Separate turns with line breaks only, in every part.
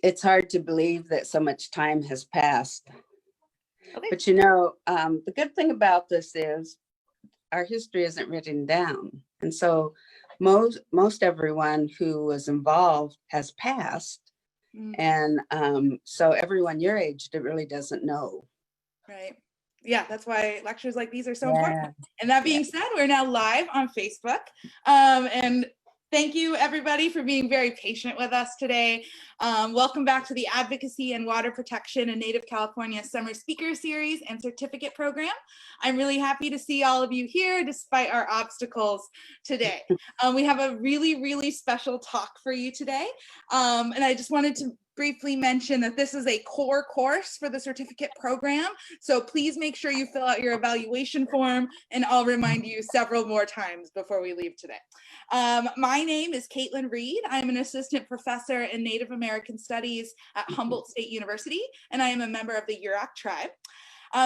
It's hard to believe that so much time has passed.
Okay.
But you know, the good thing about this is our history isn't written down. And so most everyone who was involved has passed. And so everyone your age really doesn't know.
Right. Yeah, that's why lectures like these are so important. And that being said, we're now live on Facebook. And thank you everybody for being very patient with us today. Welcome back to the Advocacy and Water Protection in Native California Summer Speaker Series and Certificate Program. I'm really happy to see all of you here despite our obstacles today. We have a really, really special talk for you today. And I just wanted to briefly mention that this is a core course for the certificate program. So please make sure you fill out your evaluation form, and I'll remind you several more times before we leave today. My name is Kaitlin Reed. I'm an assistant professor in Native American Studies at Humboldt State University, and I am a member of the Yurok tribe.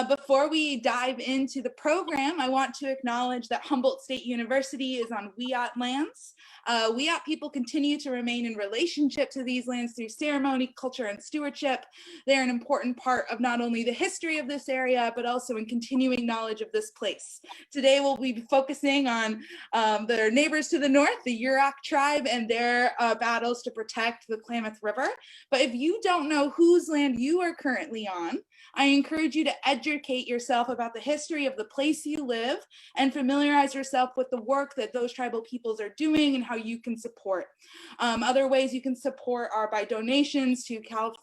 Before we dive into the program, I want to acknowledge that Humboldt State University is on Riot lands. Riot people continue to remain in relationship to these lands through ceremony, culture, and stewardship. They're an important part of not only the history of this area, but also in continuing knowledge of this place. Today, we'll be focusing on their neighbors to the north, the Yurok tribe, and their battles to protect the Klamath River. But if you don't know whose land you are currently on, I encourage you to educate yourself about the history of the place you live and familiarize yourself with the work that those tribal peoples are doing and how you can support. Other ways you can support are by donations to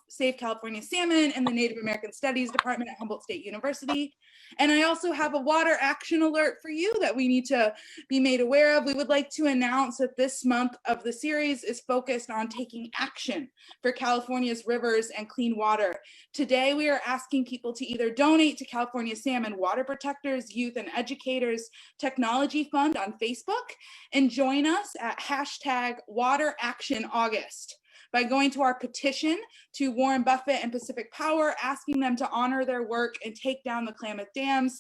Save California Salmon and the Native American Studies Department at Humboldt State University. And I also have a water action alert for you that we need to be made aware of. We would like to announce that this month of the series is focused on taking action for California's rivers and clean water. Today, we are asking people to either donate to California Salmon Water Protectors, Youth and Educators Technology Fund on Facebook and join us at #WaterActionAugust by going to our petition to Warren Buffett and Pacific Power, asking them to honor their work and take down the Klamath dams.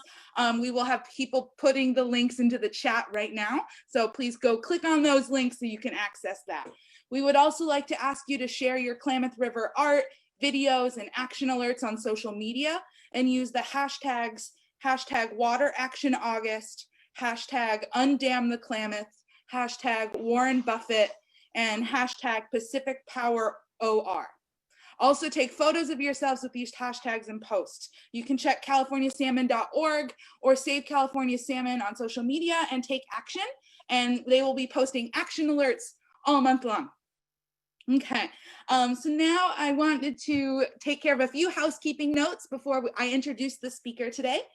We will have people putting the links into the chat right now. So please go click on those links so you can access that. We would also like to ask you to share your Klamath River art, videos, and action alerts on social media and use the hashtags #WaterActionAugust, #UndamTheKlamath, #Warren Buffett, and #PacificPowerOR. Also take photos of yourselves with these hashtags and post. You can check californiasalmon.org or Save California Salmon on social media and take action, and they will be posting action alerts all month long. Okay, so now I wanted to take care of a few housekeeping notes before I introduce the speaker today.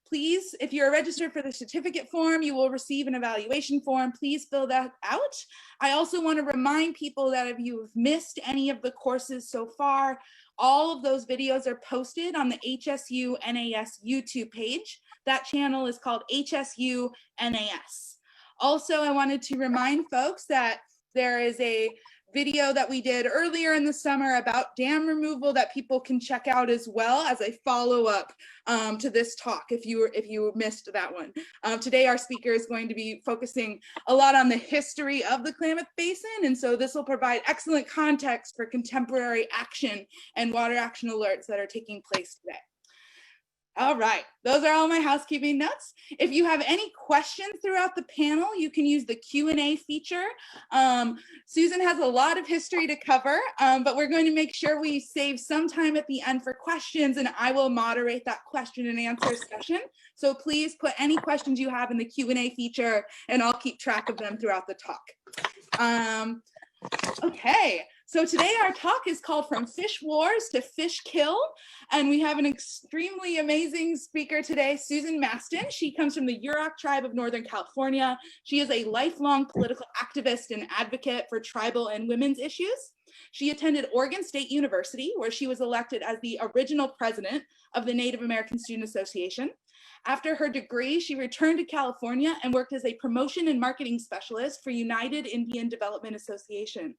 Please, if you're registered for the certificate form, you will receive an evaluation form. Please fill that out. I also want to remind people that if you've missed any of the courses so far, all of those videos are posted on the HSU NAS YouTube page. That channel is called HSU NAS. Also, I wanted to remind folks that there is a video that we did earlier in the summer about dam removal that people can check out as well as a follow-up to this talk if you missed that one. Today our speaker is going to be focusing a lot on the history of the Klamath Basin, and so this will provide excellent context for contemporary action and water action alerts that are taking place today. All right, those are all my housekeeping notes. If you have any questions throughout the panel, you can use the Q&A feature. Susan has a lot of history to cover, but we're going to make sure we save some time at the end for questions, and I will moderate that question and answer session. So please put any questions you have in the Q&A feature, and I'll keep track of them throughout the talk. Okay. So today our talk is called From Fish Wars to Fish Kill, and we have an extremely amazing speaker today, Susan Masten. She comes from the Yurok tribe of Northern California. She is a lifelong political activist and advocate for tribal and women's issues. She attended Oregon State University, where she was elected as the original president of the Native American Student Association. After her degree, she returned to California and worked as a promotion and marketing specialist for United Indian Development Association.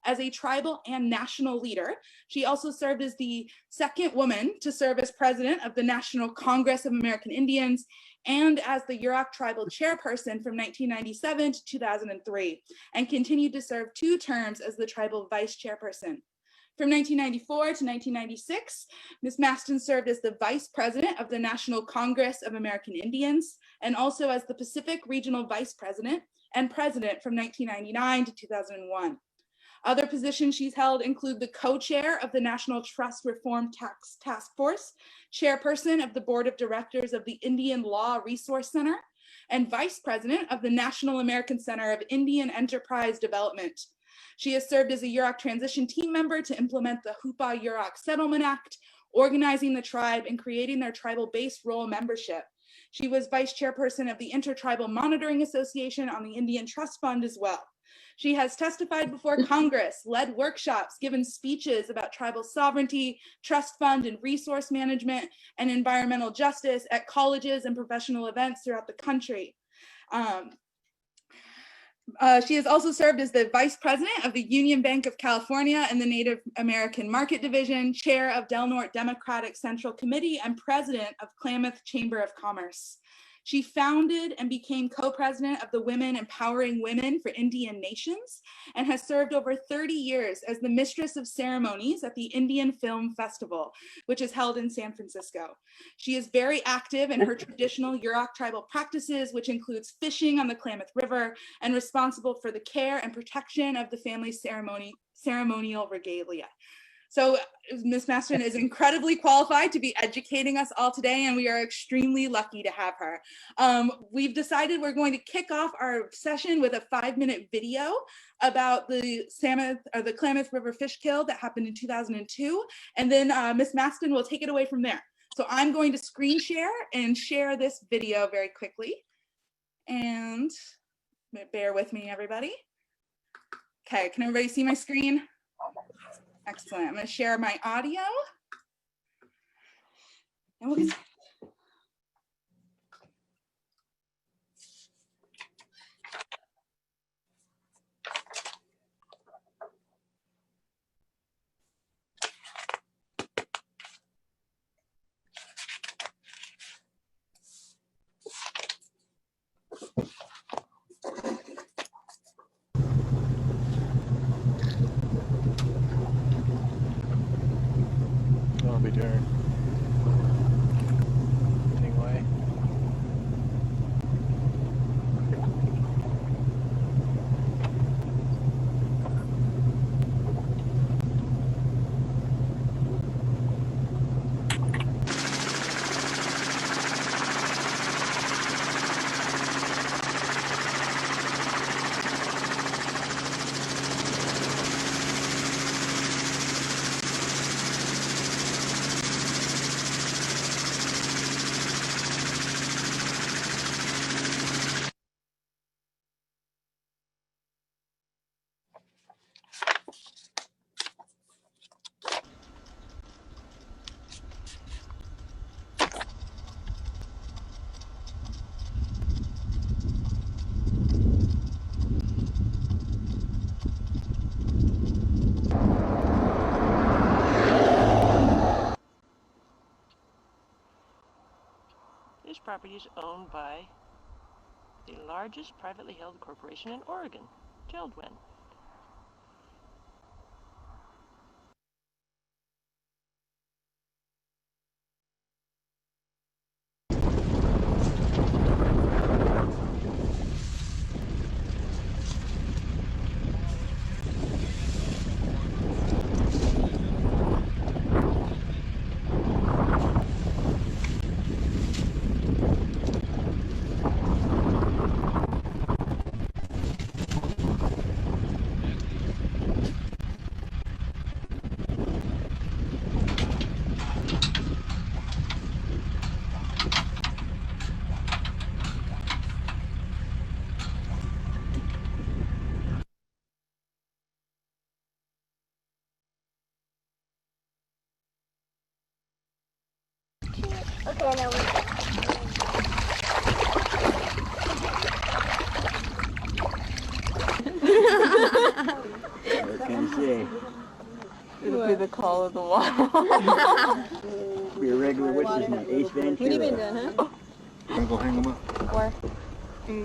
As a tribal and national leader, she also served as the second woman to serve as president of the National Congress of American Indians and as the Yurok tribal chairperson from 1997 to 2003, and continued to serve 2 terms as the tribal vice chairperson. From 1994 to 1996, Ms. Masten served as the Vice President of the National Congress of American Indians, and also as the Pacific Regional Vice President and President from 1999 to 2001. Other positions she's held include the co-chair of the National Trust Reform Task Force, chairperson of the Board of Directors of the Indian Law Resource Center, and vice president of the National American Center of Indian Enterprise Development. She has served as a Yurok transition team member to implement the Hupa Yurok Settlement Act, organizing the tribe and creating their tribal-based role membership. She was vice chairperson of the Intertribal Monitoring Association on the Indian Trust Fund as well. She has testified before Congress, led workshops, given speeches about tribal sovereignty, trust fund and resource management, and environmental justice at colleges and professional events throughout the country. She has also served as the Vice President of the Union Bank of California and the Native American Market Division, Chair of Del Norte Democratic Central Committee, and President of Klamath Chamber of Commerce. She founded and became co-president of the Women Empowering Women for Indian Nations and has served over 30 years as the Mistress of Ceremonies at the Indian Film Festival, which is held in San Francisco. She is very active in her traditional Yurok tribal practices, which includes fishing on the Klamath River, and responsible for the care and protection of the family's ceremonial regalia. So Ms. Masten is incredibly qualified to be educating us all today, and we are extremely lucky to have her. We've decided we're going to kick off our session with a 5-minute video about the Klamath River fish kill that happened in 2002, and then Ms. Masten will take it away from there. So I'm going to screen share and share this video very quickly. And bear with me, everybody. Okay, can everybody see my screen? Excellent. I'm going to share my audio. And we'll get
be doing anyway.
This property is owned by the largest privately held corporation in Oregon, Geldwen.
Okay, now we
What can you say?
It'll be the call of the wild.
Be a regular witness in the Ace Ventura.
What have you been doing, huh?
You gonna go hang them up?
Where?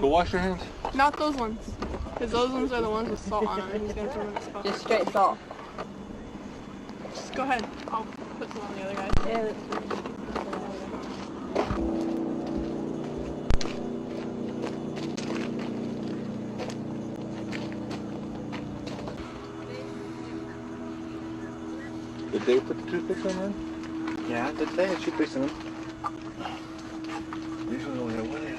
Go wash your hands.
Not those ones. Because those ones are the ones with salt on them. He's going to throw them in the spot.
Just straight salt.
Go ahead. I'll put some on the other guy.
Yeah.
Did they put the toothpicks on there?
Yeah, did they have toothpicks in them?
Usually only have one in.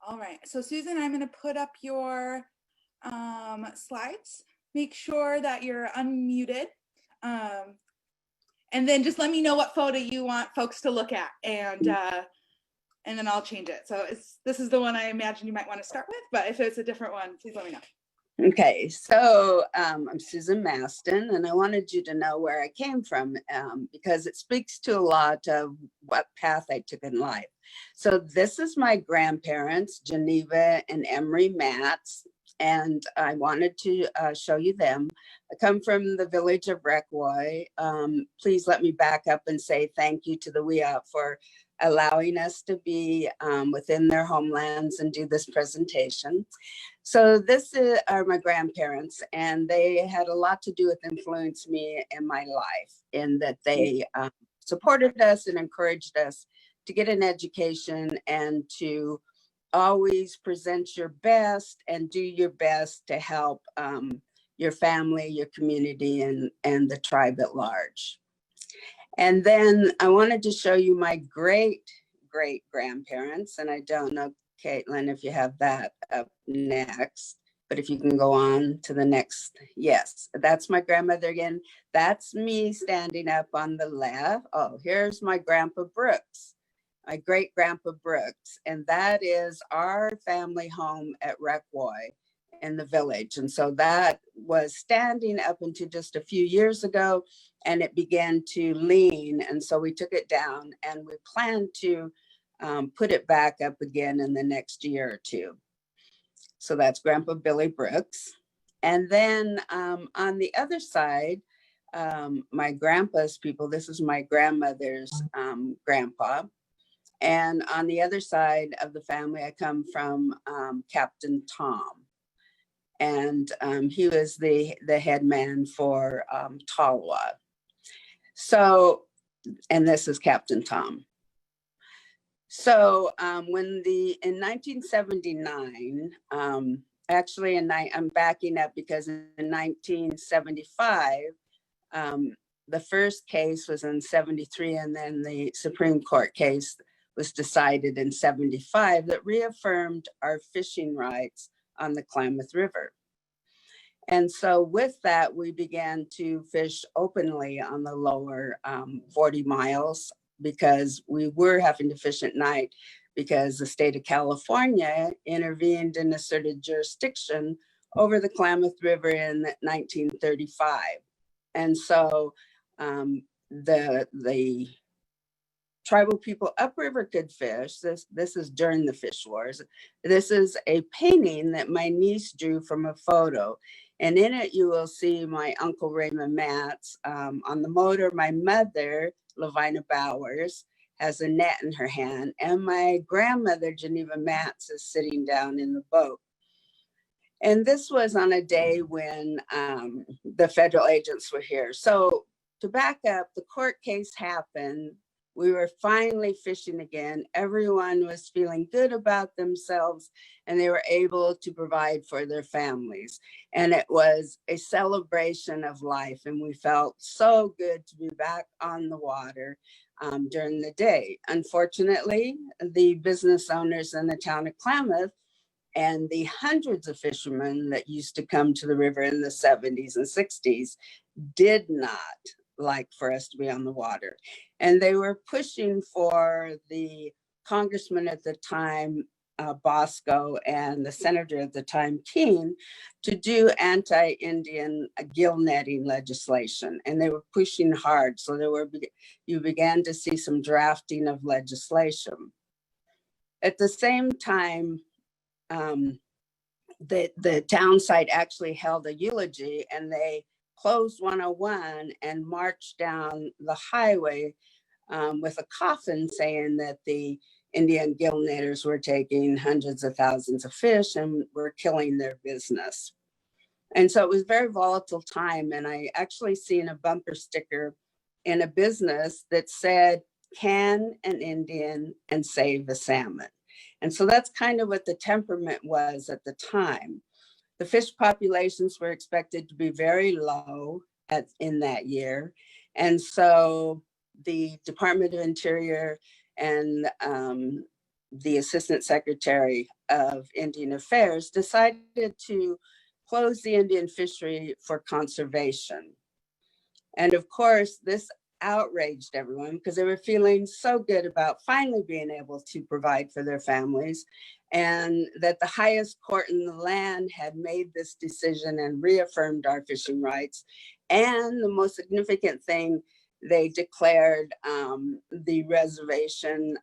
All right, so Susan, I'm going to put up your slides. Make sure that you're unmuted. And then just let me know what photo you want folks to look at, and then I'll change it. So this is the one I imagine you might want to start with, but if it's a different one, please let me know.
Okay, so I'm Susan Masten, and I wanted you to know where I came from because it speaks to a lot of what path I took in life. So this is my grandparents, Geneva and Emery Matz, and I wanted to show you them. I come from the village of Reckwoy. Please let me back up and say thank you to the Wiat for allowing us to be within their homelands and do this presentation. So this are my grandparents, and they had a lot to do with influencing me in my life, in that they supported us and encouraged us to get an education and to always present your best and do your best to help your family, your community, and the tribe at large. And then I wanted to show you my great grandparents, and I don't know, Kaitlin, if you have that up next, but if you can go on to the next. Yes, that's my grandmother again. That's me standing up on the left. Oh, here's my grandpa Brooks, my great grandpa Brooks. And that is our family home at Reckwoy in the village. And so that was standing up until just a few years ago, and it began to lean. And so we took it down, and we plan to put it back up again in the next year or two. So that's Grandpa Billy Brooks. And then on the other side, my grandpa's people, this is my grandmother's grandpa. And on the other side of the family, I come from Captain Tom. and he was the head man for Talawa. So, and this is Captain Tom. So in 1979, actually I'm backing up because in 1975, the first case was in 73, and then the Supreme Court case was decided in 75 that reaffirmed our fishing rights on the Klamath River. And so with that, we began to fish openly on the lower 40 miles because we were having to fish at night because the state of California intervened and asserted jurisdiction over the Klamath River in 1935. And so the tribal people upriver could fish. This is during the fish wars. This is a painting that my niece drew from a photo. And in it, you will see my uncle Raymond Matz. On the motor, my mother, Lavina Bowers, has a net in her hand. And my grandmother, Geneva Matz, is sitting down in the boat. And this was on a day when the federal agents were here. So to back up, the court case happened. We were finally fishing again. Everyone was feeling good about themselves and they were able to provide for their families. And it was a celebration of life. And we felt so good to be back on the water during the day. Unfortunately, the business owners in the town of Klamath and the hundreds of fishermen that used to come to the river in the 70s and 60s did not like for us to be on the water. And they were pushing for the congressman at the time, Bosco, and the senator at the time, Keene, to do anti-Indian gill netting legislation. And they were pushing hard. So you began to see some drafting of legislation. At the same time, the town site actually held a eulogy, and they closed 101 and marched down the highway with a coffin saying that the Indian gill netters were taking hundreds of thousands of fish and were killing their business. And so it was a very volatile time. And I actually seen a bumper sticker in a business that said, "Can an Indian and save a salmon?" And so that's kind of what the temperament was at the time. The fish populations were expected to be very low in that year. And so the Department of Interior and the Assistant Secretary of Indian Affairs decided to close the Indian fishery for conservation. And of course, this outraged everyone because they were feeling so good about finally being able to provide for their families, and that the highest court in the land had made this decision and reaffirmed our fishing rights. And the most significant thing, they declared the reservation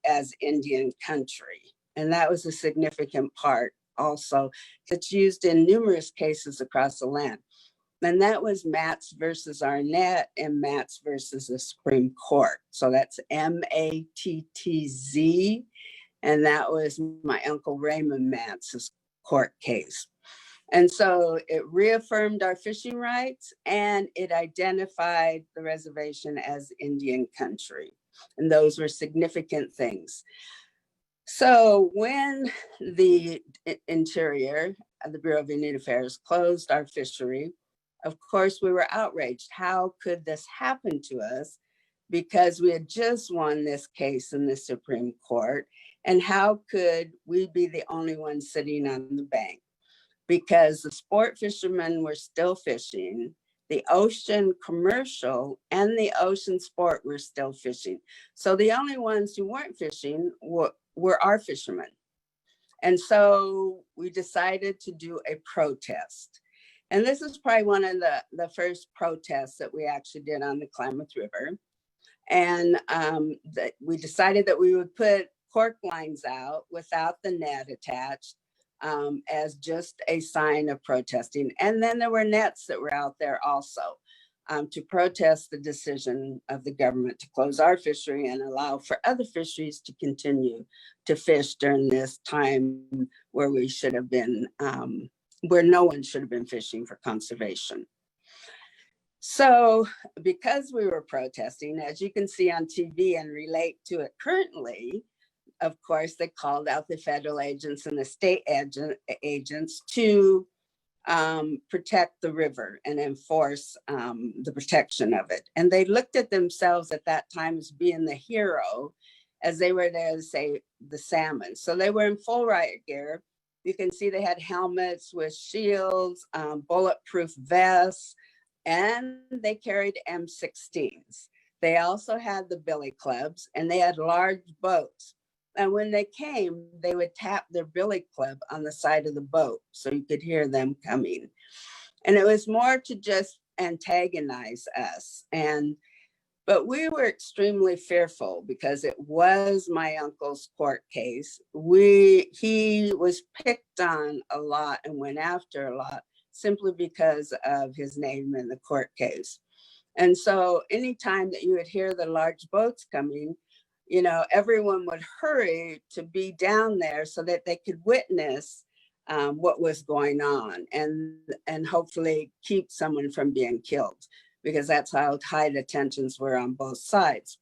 as Indian country. And that was a significant part also that's used in numerous cases across the land. And that was Matz versus Arnett and Matz versus the Supreme Court. So that's M-A-T-T-Z. And that was my uncle Raymond Matz's court case. And so it reaffirmed our fishing rights and it identified the reservation as Indian country. And those were significant things. So when the Interior, the Bureau of Indian Affairs, closed our fishery, of course, we were outraged. How could this happen to us? Because we had just won this case in the Supreme Court. And how could we be the only ones sitting on the bank? Because the sport fishermen were still fishing, the ocean commercial and the ocean sport were still fishing. So the only ones who weren't fishing were our fishermen. And so we decided to do a protest. And this is probably one of the first protests that we actually did on the Klamath River. And we decided that we would put cork lines out without the net attached as just a sign of protesting. And then there were nets that were out there also to protest the decision of the government to close our fishery and allow for other fisheries to continue to fish during this time where we should have been where no one should have been fishing for conservation. So because we were protesting, as you can see on TV and relate to it currently, of course, they called out the federal agents and the state agents to protect the river and enforce the protection of it. And they looked at themselves at that time as being the hero, as they were there to save the salmon. So they were in full riot gear. You can see they had helmets with shields, bulletproof vests, and they carried M16s. They also had the billy clubs, and they had large boats. And when they came, they would tap their billy club on the side of the boat so you could hear them coming. And it was more to just antagonize us. But we were extremely fearful because it was my uncle's court case. He was picked on a lot and went after a lot simply because of his name in the court case. And so anytime that you would hear the large boats coming, you know, everyone would hurry to be down there so that they could witness what was going on and hopefully keep someone from being killed, because that's how high the tensions were on both sides.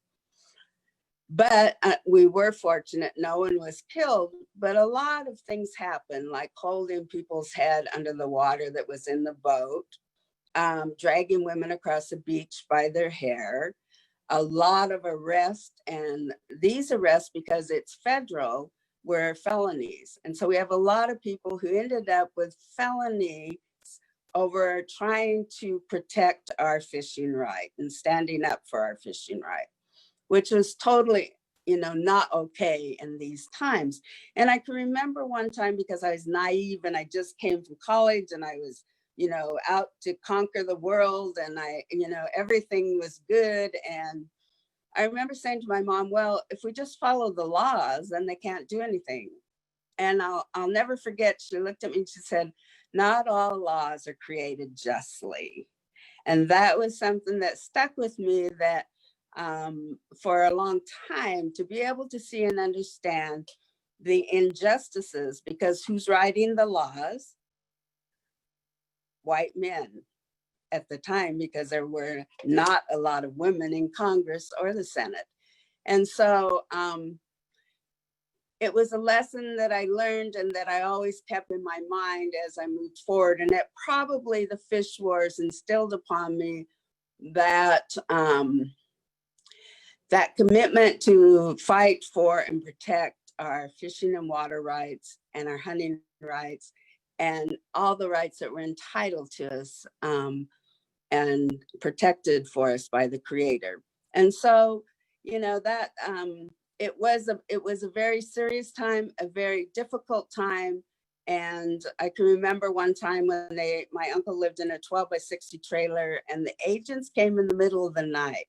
But we were fortunate, no one was killed, but a lot of things happened, like holding people's head under the water that was in the boat, dragging women across the beach by their hair, a lot of arrests, and these arrests, because it's federal, were felonies. And so we have a lot of people who ended up with felonies over trying to protect our fishing right and standing up for our fishing right, which was totally, you know, not okay in these times. And I can remember one time, because I was naive and I just came from college and I was, you know, out to conquer the world, and everything was good. And I remember saying to my mom, well, if we just follow the laws, then they can't do anything. And I'll never forget, she looked at me and she said, not all laws are created justly. And that was something that stuck with me, that for a long time, to be able to see and understand the injustices, because who's writing the laws? White men at the time, because there were not a lot of women in Congress or the Senate. And so it was a lesson that I learned and that I always kept in my mind as I moved forward. And that probably the fish wars instilled upon me that that commitment to fight for and protect our fishing and water rights and our hunting rights and all the rights that were entitled to us and protected for us by the Creator. And so, you know, that it was a very serious time, a very difficult time. And I can remember one time when my uncle lived in a 12 by 60 trailer, and the agents came in the middle of the night,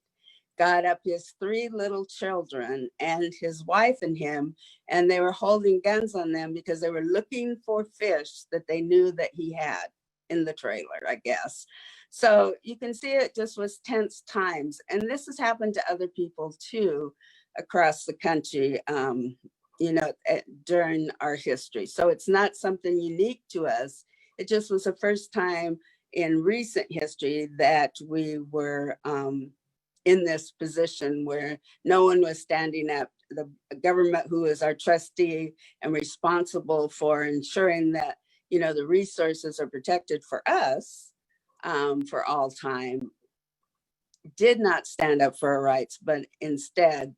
got up his 3 little children and his wife and him, and they were holding guns on them because they were looking for fish that they knew that he had in the trailer, I guess. So you can see it just was tense times. And this has happened to other people too across the country, during our history. So it's not something unique to us. It just was the first time in recent history that we were in this position where no one was standing up. The government, who is our trustee and responsible for ensuring that, you know, the resources are protected for us for all time, did not stand up for our rights, but instead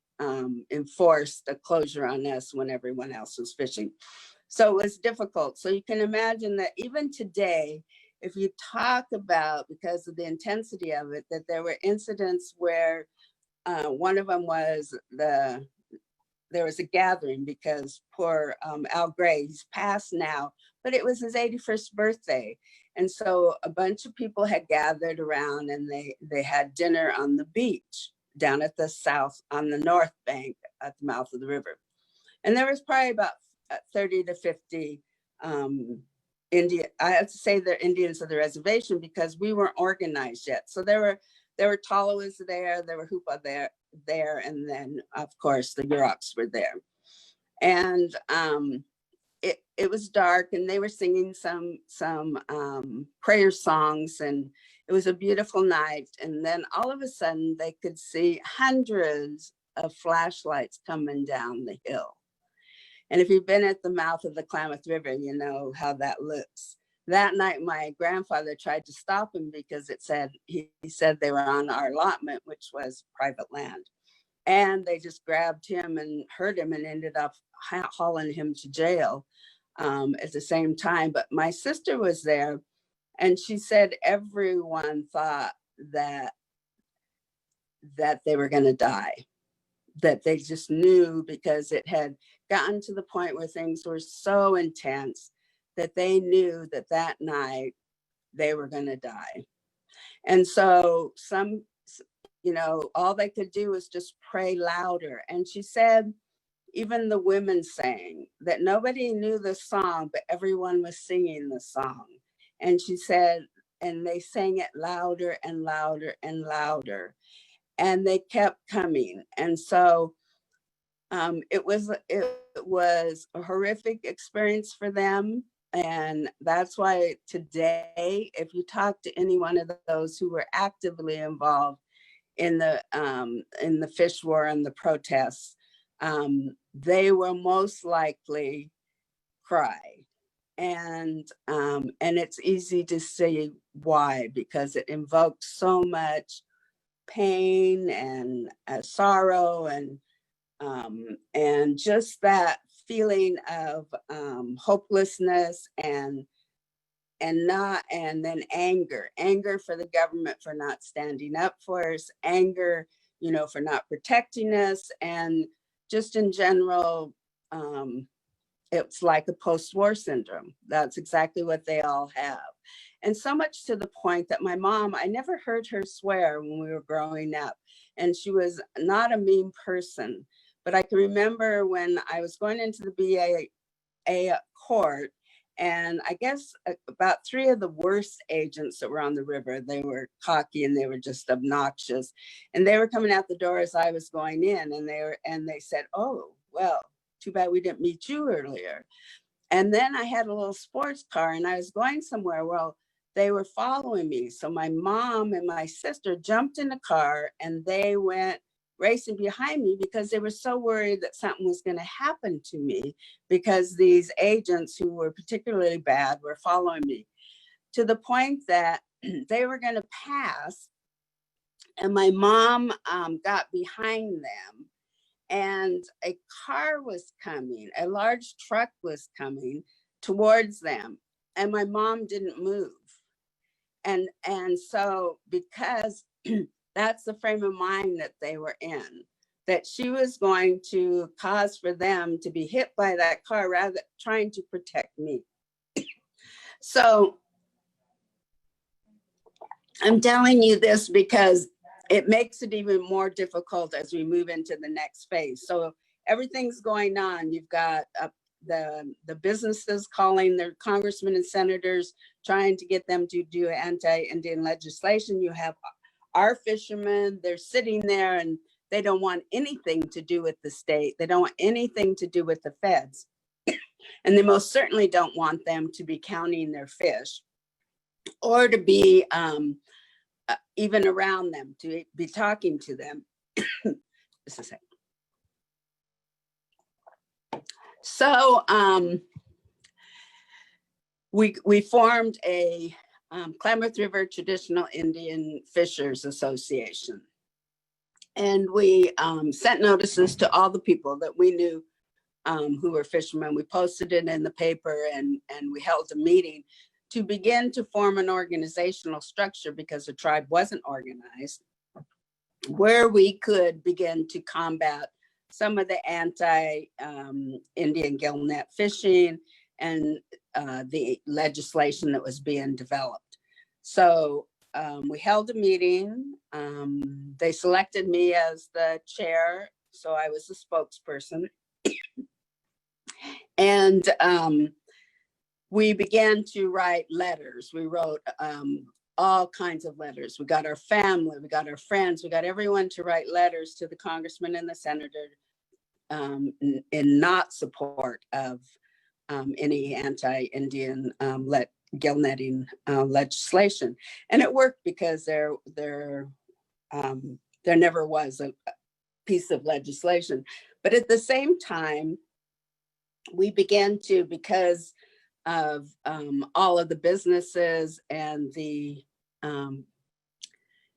enforced a closure on us when everyone else was fishing. So it was difficult. So you can imagine that even today, if you talk about, because of the intensity of it, that there were incidents where one of them was there was a gathering because poor Al Gray, he's passed now, but it was his 81st birthday. And so a bunch of people had gathered around, and they had dinner on the beach down at the south, on the north bank at the mouth of the river. And there was probably about 30 to 50 I have to say they're Indians of the reservation because we weren't organized yet. So there were Tolowas there were Hupa there, and then of course the Yuroks were there. And it was dark, and they were singing some prayer songs, and it was a beautiful night. And then all of a sudden they could see hundreds of flashlights coming down the hill. And if you've been at the mouth of the Klamath River, you know how that looks. That night, my grandfather tried to stop him because he said they were on our allotment, which was private land. And they just grabbed him and hurt him and ended up hauling him to jail at the same time. But my sister was there, and she said everyone thought that they were going to die, that they just knew, because it had gotten to the point where things were so intense that they knew that night they were going to die. And so all they could do was just pray louder. And she said, even the women sang, that nobody knew the song, but everyone was singing the song. And she said, and they sang it louder and louder and louder, and they kept coming. And so it was a horrific experience for them. And that's why today, if you talk to any one of those who were actively involved in the fish war and the protests, they will most likely cry. And it's easy to see why, because it invokes so much pain and sorrow and just that feeling of hopelessness and then anger for the government for not standing up for us, anger, for not protecting us, and just in general, it's like a post-war syndrome. That's exactly what they all have. And so much to the point that my mom, I never heard her swear when we were growing up, and she was not a mean person. But I can remember when I was going into the BAA court, and I guess about 3 of the worst agents that were on the river, they were cocky and they were just obnoxious. And they were coming out the door as I was going in, and they said, "Oh, well, too bad we didn't meet you earlier." And then I had a little sports car and I was going somewhere. Well, they were following me. So my mom and my sister jumped in the car and they went racing behind me because they were so worried that something was going to happen to me, because these agents who were particularly bad were following me, to the point that they were going to pass. And my mom got behind them, and a car was coming, a large truck was coming towards them, and my mom didn't move. And so, because that's the frame of mind that they were in, that she was going to cause for them to be hit by that car rather than trying to protect me. So I'm telling you this because it makes it even more difficult as we move into the next phase. So everything's going on. You've got the businesses calling their congressmen and senators, trying to get them to do anti-Indian legislation. You have our fishermen, they're sitting there and they don't want anything to do with the state. They don't want anything to do with the feds. And they most certainly don't want them to be counting their fish or to be even around them, to be talking to them. Just a second. So we formed a Klamath River Traditional Indian Fishers Association. And we sent notices to all the people that we knew who were fishermen. We posted it in the paper, and we held a meeting to begin to form an organizational structure, because the tribe wasn't organized, where we could begin to combat some of the anti-Indian gill net fishing and the legislation that was being developed. So we held a meeting. They selected me as the chair, so I was the spokesperson. And we began to write letters. We wrote all kinds of letters. We got our family, we got our friends, we got everyone to write letters to the congressman and the senator in not support of any anti-Indian gill netting legislation. And it worked because there never was a piece of legislation. But at the same time, we began to, because of all of the businesses and the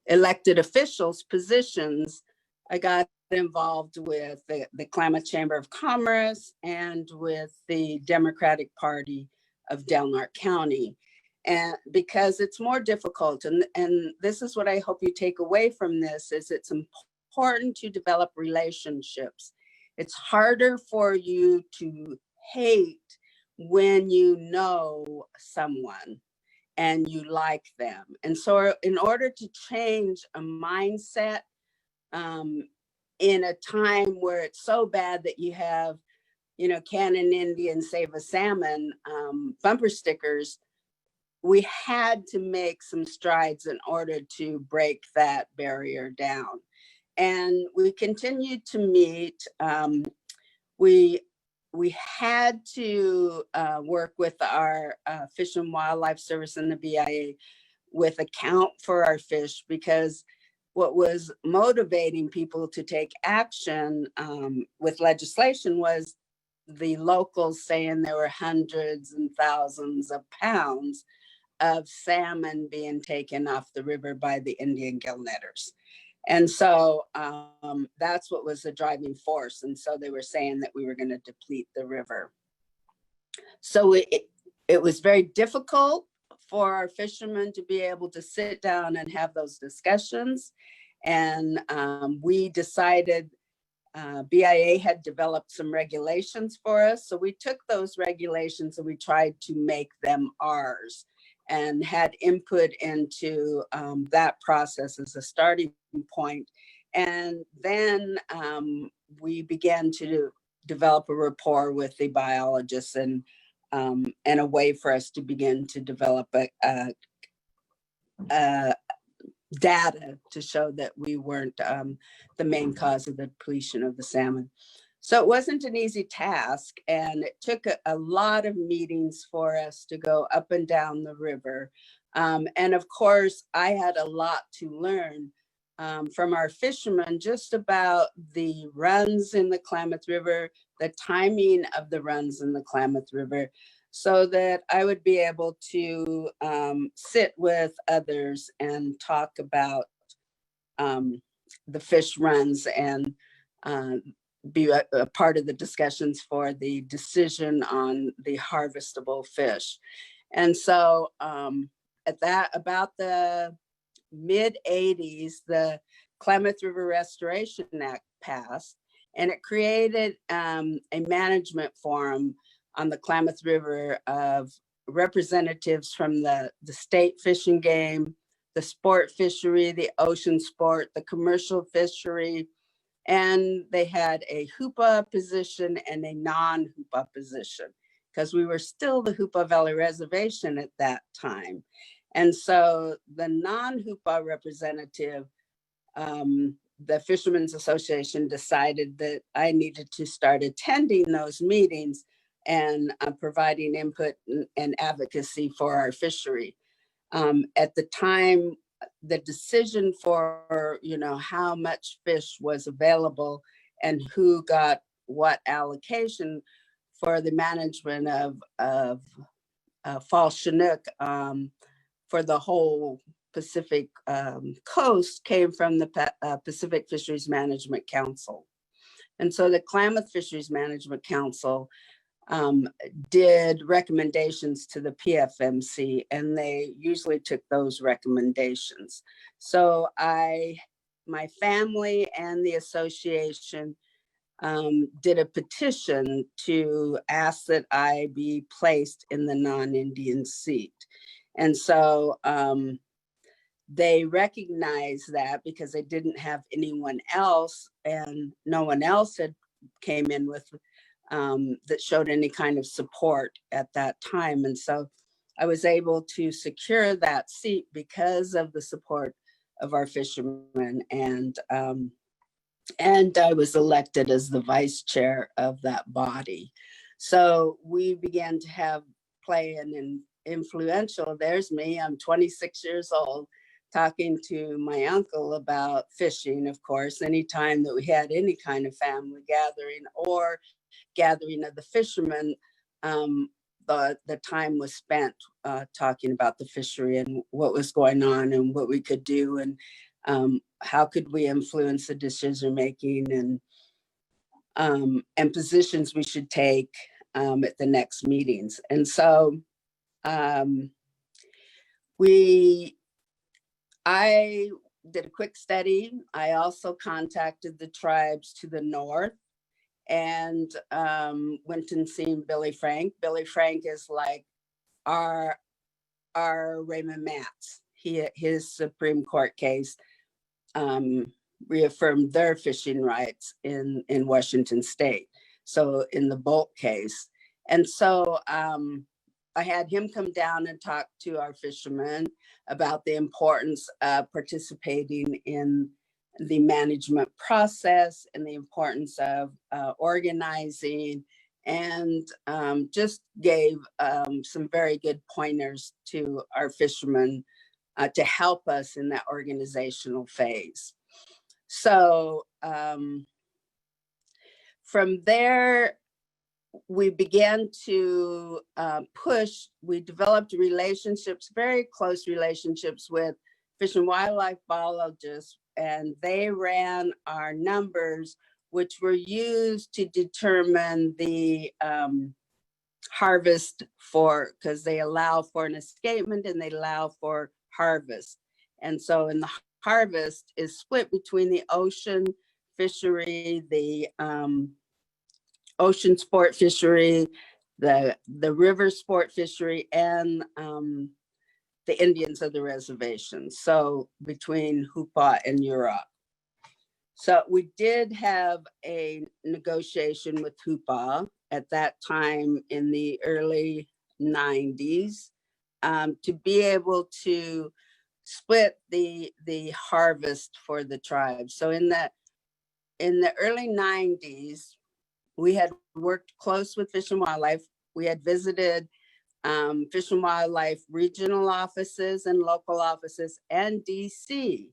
elected officials' positions, I got involved with the Klamath Chamber of Commerce and with the Democratic Party of Del Norte County. And because it's more difficult, and this is what I hope you take away from this, is it's important to develop relationships. It's harder for you to hate when you know someone and you like them. And so in order to change a mindset in a time where it's so bad that you have, can an Indian save a salmon bumper stickers, we had to make some strides in order to break that barrier down. And we continued to meet. We had to work with our Fish and Wildlife Service and the BIA with account for our fish, because what was motivating people to take action with legislation was the locals saying there were hundreds and thousands of pounds of salmon being taken off the river by the Indian gill netters. And so that's what was the driving force. And so they were saying that we were going to deplete the river. So it was very difficult for our fishermen to be able to sit down and have those discussions. And we decided, BIA had developed some regulations for us. So we took those regulations and we tried to make them ours, and had input into that process as a starting point. And then we began to develop a rapport with the biologists and a way for us to begin to develop data to show that we weren't the main cause of the depletion of the salmon. So it wasn't an easy task, and it took a lot of meetings for us to go up and down the river. And of course, I had a lot to learn from our fishermen just about the runs in the Klamath River, the timing of the runs in the Klamath River, so that I would be able to sit with others and talk about the fish runs and be a part of the discussions for the decision on the harvestable fish. And so about the mid 80s, the Klamath River Restoration Act passed, and it created a management forum on the Klamath River of representatives from the state fish and game, the sport fishery, the ocean sport, the commercial fishery, and they had a Hoopa position and a non-Hoopa position, because we were still the Hoopa Valley Reservation at that time. And so the non-Hoopa representative, the Fishermen's Association decided that I needed to start attending those meetings and providing input and advocacy for our fishery. At the time, the decision for, how much fish was available and who got what allocation for the management of False Chinook for the whole Pacific coast came from the Pacific Fisheries Management Council. And so the Klamath Fisheries Management Council did recommendations to the PFMC, and they usually took those recommendations. So my family and the association did a petition to ask that I be placed in the non-Indian seat. And so they recognized that because they didn't have anyone else, and no one else had came in with that showed any kind of support at that time. And so I was able to secure that seat because of the support of our fishermen, and I was elected as the vice chair of that body. So we began to have play and influential. There's me, I'm 26 years old, talking to my uncle about fishing, of course, anytime that we had any kind of family gathering or gathering of the fishermen, the time was spent talking about the fishery and what was going on and what we could do and how could we influence the decision making and positions we should take at the next meetings. And so I did a quick study. I also contacted the tribes to the north and went and seen Billy Frank. Billy Frank is like our Raymond Matz. His Supreme Court case reaffirmed their fishing rights in Washington State. So in the Bolt case. And so I had him come down and talk to our fishermen about the importance of participating in the management process and the importance of organizing, and just gave some very good pointers to our fishermen to help us in that organizational phase. So from there, we began to push. We developed relationships, very close relationships with fish and wildlife biologists, and they ran our numbers, which were used to determine the harvest because they allow for an escapement and they allow for harvest. And so in the harvest is split between the ocean fishery, the ocean sport fishery, the river sport fishery, and the Indians of the reservation. So between Hupa and Yurok. So we did have a negotiation with Hupa at that time in the early 90s to be able to split the harvest for the tribe. So in the early 90s, we had worked close with Fish and Wildlife. We had visited Fish and Wildlife regional offices and local offices and DC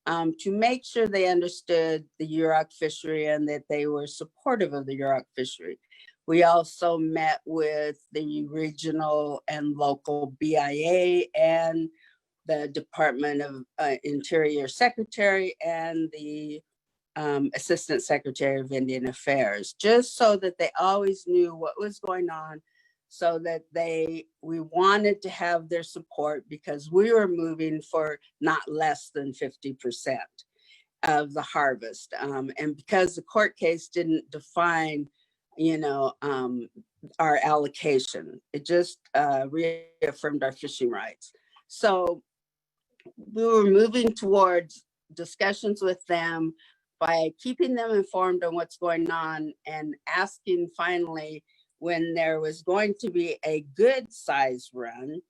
to make sure they understood the Yurok fishery and that they were supportive of the Yurok fishery. We also met with the regional and local BIA and the Department of Interior Secretary and the Assistant Secretary of Indian Affairs, just so that they always knew what was going on, so that we wanted to have their support because we were moving for not less than 50% of the harvest. And because the court case didn't define, our allocation, it just reaffirmed our fishing rights. So we were moving towards discussions with them by keeping them informed on what's going on and asking finally when there was going to be a good size run.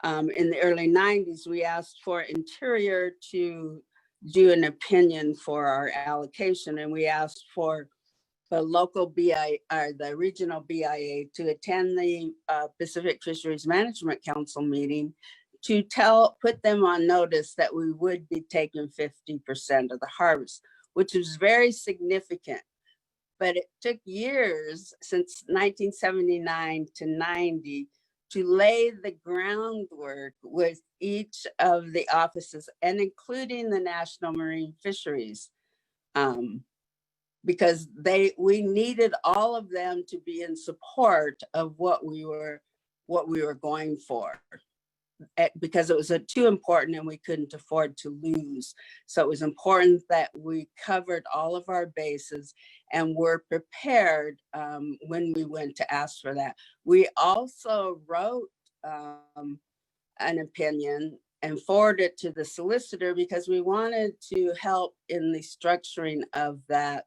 In the early 90s, we asked for Interior to do an opinion for our allocation, and we asked for the local BIA, or the regional BIA, to attend the Pacific Fisheries Management Council meeting to put them on notice that we would be taking 50% of the harvest, which was very significant. But it took years, since 1979 to 90, to lay the groundwork with each of the offices, and including the National Marine Fisheries, because we needed all of them to be in support of what we were going for, because it was too important and we couldn't afford to lose. So it was important that we covered all of our bases and were prepared when we went to ask for that. We also wrote an opinion and forwarded it to the solicitor because we wanted to help in the structuring of that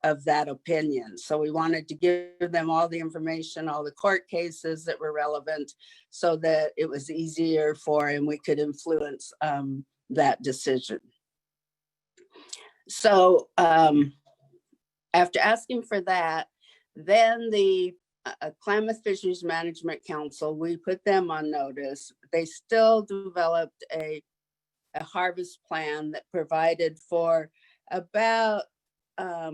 opinion. So we wanted to give them all the information, all the court cases that were relevant, so that it was easier and we could influence that decision. So after asking for that, Then the Klamath Fisheries Management Council, we put them on notice. They still developed a harvest plan that provided for about, I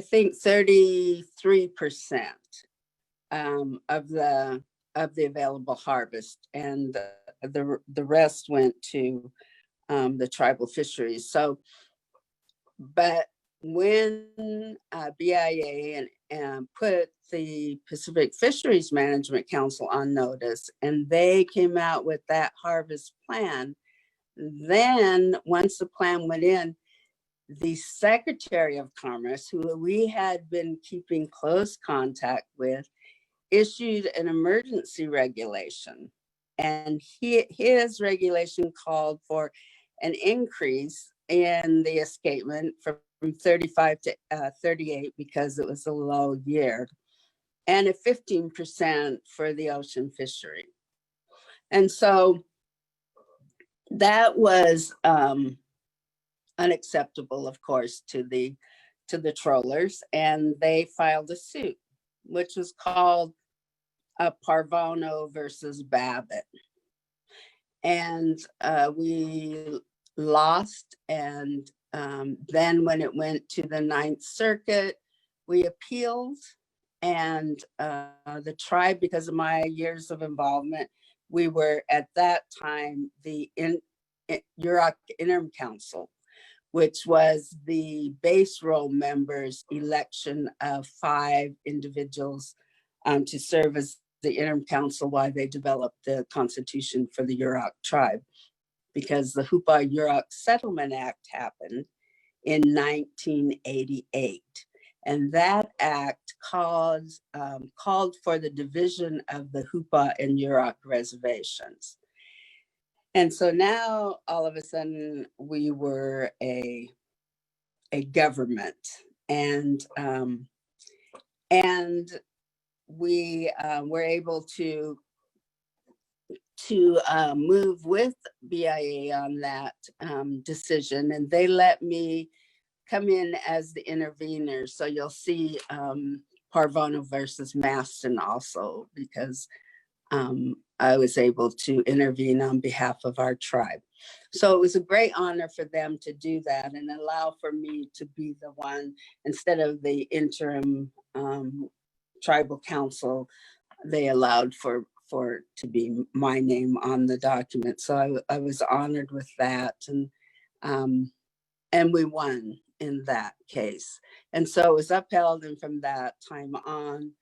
think 33% of the available harvest, and the rest went to the tribal fisheries. So, but when BIA and put the Pacific Fisheries Management Council on notice, and they came out with that harvest plan, then once the plan went in, the Secretary of Commerce, who we had been keeping close contact with, issued an emergency regulation. And his regulation called for an increase in the escapement from 35 to 38 because it was a low year, and a 15% for the ocean fishery. And so that was unacceptable, of course, to the trollers, and they filed a suit, which was called Parvano versus Babbitt. And we lost, and then when it went to the Ninth Circuit, we appealed, and the tribe, because of my years of involvement, we were at that time the Yurok Interim Council, which was the base roll members' election of 5 individuals to serve as the interim council while they developed the constitution for the Yurok tribe, because the Hupa Yurok Settlement Act happened in 1988. And that act called for the division of the Hupa and Yurok reservations. And so now all of a sudden we were a government, and we were able to move with BIA on that decision, and they let me come in as the intervener. So you'll see Parvano versus Masten also, because I was able to intervene on behalf of our tribe. So it was a great honor for them to do that and allow for me to be the one, instead of the interim tribal council, they allowed for to be my name on the document. So I was honored with that, and we won in that case. And so it was upheld, and from that time on,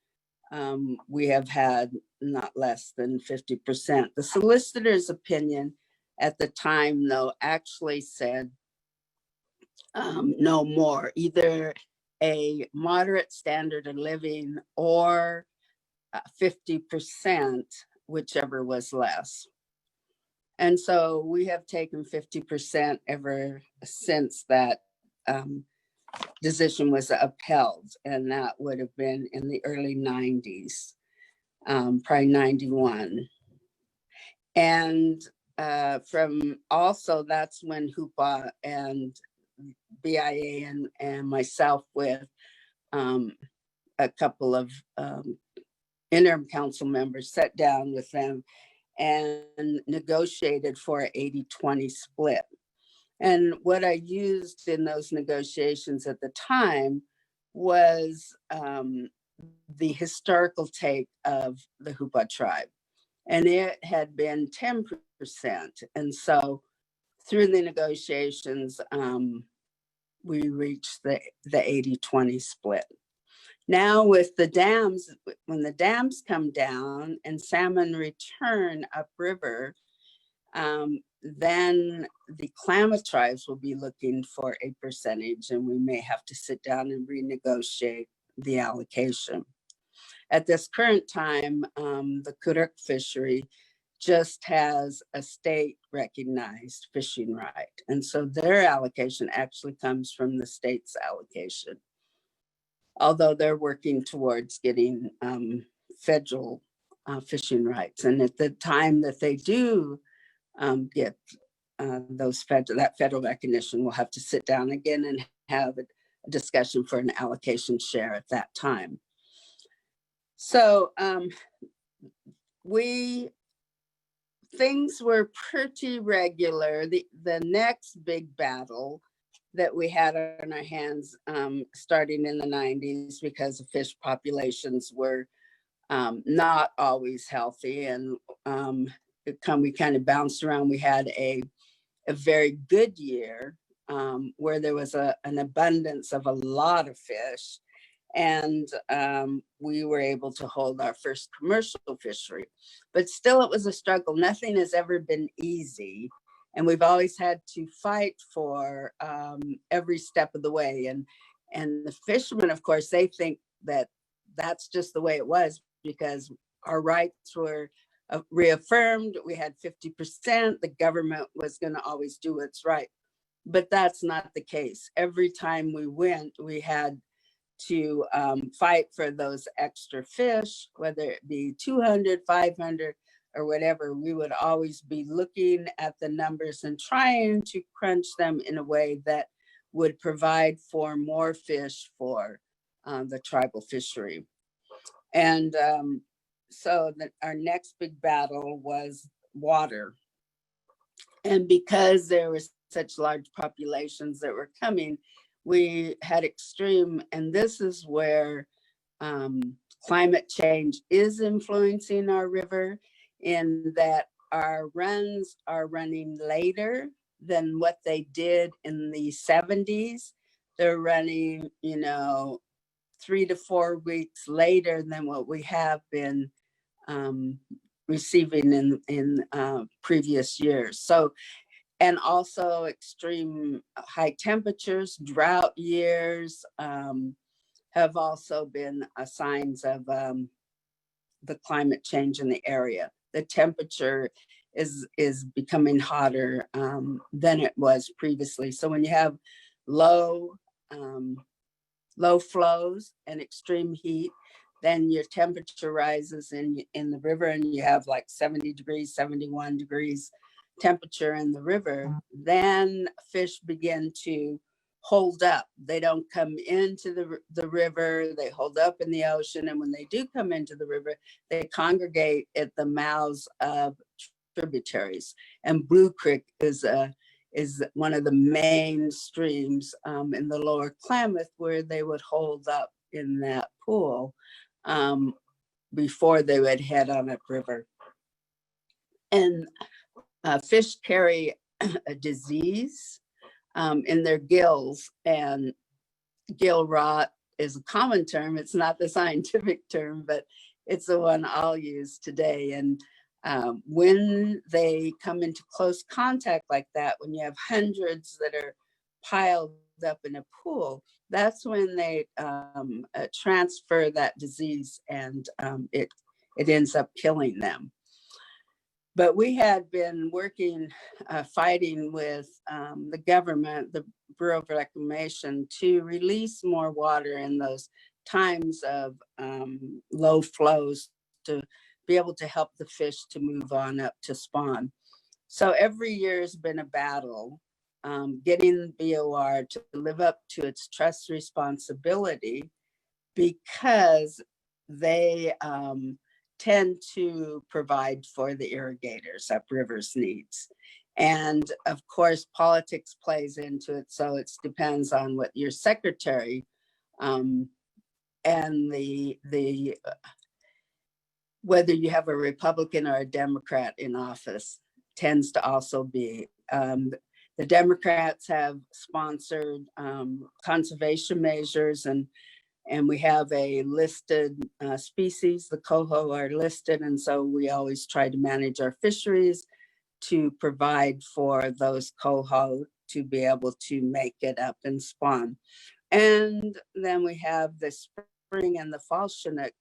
we have had not less than 50%. The solicitor's opinion at the time, though, actually said no more, either a moderate standard of living or 50%, whichever was less. And so we have taken 50% ever since that decision was upheld, and that would have been in the early 90s, probably 91. And from also, that's when Hupa and BIA and myself with a couple of interim council members sat down with them and negotiated for an 80-20 split. And what I used in those negotiations at the time was the historical take of the Hupa tribe. And it had been 10%. And so through the negotiations, we reached the 80-20 split. Now with the dams, when the dams come down and salmon return upriver, then the Klamath tribes will be looking for a percentage, and we may have to sit down and renegotiate the allocation. At this current time, the Kuruk fishery just has a state recognized fishing right. And so their allocation actually comes from the state's allocation, although they're working towards getting federal fishing rights. And at the time that they do get that federal recognition, we'll have to sit down again and have discussion for an allocation share at that time. So things were pretty regular. The next big battle that we had on our hands starting in the 90s, because the fish populations were not always healthy, and we kind of bounced around. We had a very good year where there was an abundance of a lot of fish, and we were able to hold our first commercial fishery. But still, it was a struggle. Nothing has ever been easy, and we've always had to fight for every step of the way. And the fishermen, of course, they think that that's just the way it was, because our rights were reaffirmed. We had 50%. The government was going to always do what's right. But that's not the case. Every time we went, we had to fight for those extra fish, whether it be 200, 500, or whatever. We would always be looking at the numbers and trying to crunch them in a way that would provide for more fish for the tribal fishery. And so our next big battle was water. And because there were such large populations that were coming, we had extreme, and this is where climate change is influencing our river, in that our runs are running later than what they did in the 70s. They're running, 3 to 4 weeks later than what we have been receiving in previous years. So, and also extreme high temperatures, drought years have also been signs of the climate change in the area. The temperature is becoming hotter than it was previously. So when you have low flows and extreme heat, then your temperature rises in the river, and you have like 70 degrees, 71 degrees temperature in the river. Then fish begin to hold up. They don't come into the river, they hold up in the ocean. And when they do come into the river, they congregate at the mouths of tributaries. And Blue Creek is one of the main streams in the lower Klamath, where they would hold up in that pool before they would head on upriver. And fish carry a disease in their gills, and Gill Rot is a common term. It's not the scientific term, but it's the one I'll use today. And when they come into close contact like that, when you have hundreds that are piled up in a pool, that's when they transfer that disease, and it ends up killing them. But we had been working, fighting with the government, the Bureau of Reclamation, to release more water in those times of low flows, to be able to help the fish to move on up to spawn. So every year has been a battle, getting the BOR to live up to its trust responsibility, because they tend to provide for the irrigators upriver's needs. And of course, politics plays into it. So it depends on what your secretary and whether you have a Republican or a Democrat in office tends to also be. The Democrats have sponsored conservation measures, and we have a listed species. The coho are listed, and so we always try to manage our fisheries to provide for those coho to be able to make it up and spawn. And then we have the spring and the fall Chinook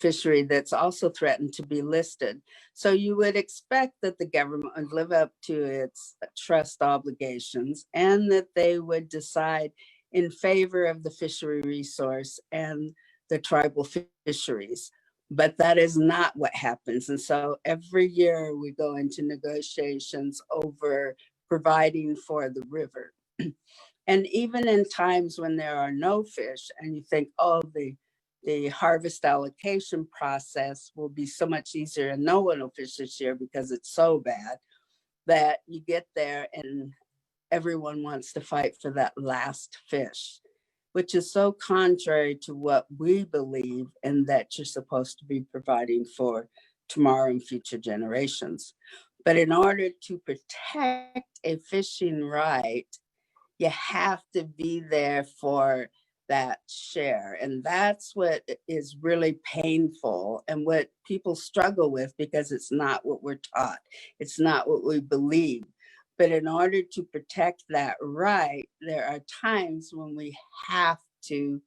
fishery that's also threatened to be listed. So you would expect that the government would live up to its trust obligations, and that they would decide in favor of the fishery resource and the tribal fisheries. But that is not what happens. And so every year we go into negotiations over providing for the river. And even in times when there are no fish and you think, oh, the harvest allocation process will be so much easier and no one will fish this year because it's so bad, that you get there and everyone wants to fight for that last fish, which is so contrary to what we believe and that you're supposed to be providing for tomorrow and future generations. But in order to protect a fishing right, you have to be there for that share. And that's what is really painful and what people struggle with, because it's not what we're taught. It's not what we believe. But in order to protect that right, there are times when we have to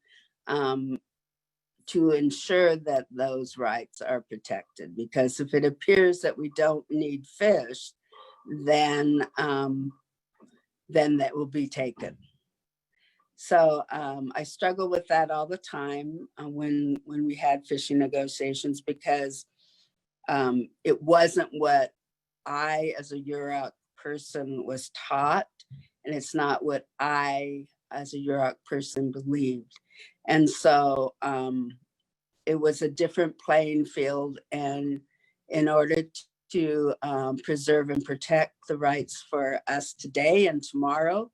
ensure that those rights are protected. Because if it appears that we don't need fish, then that will be taken. So I struggle with that all the time when we had fishing negotiations, because it wasn't what I, as a Yurok person, was taught, and it's not what I, as a Yurok person, believed. And so it was a different playing field, and in order to preserve and protect the rights for us today and tomorrow,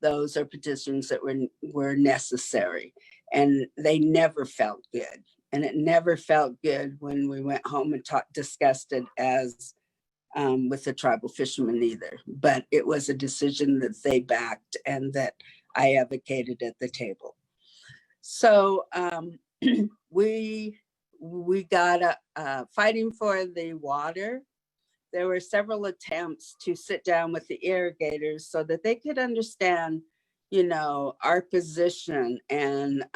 those are petitions that were necessary, and they never felt good. And it never felt good when we went home and discussed it as with the tribal fishermen either. But it was a decision that they backed and that I advocated at the table. So we got fighting for the water. There were several attempts to sit down with the irrigators so that they could understand, our position and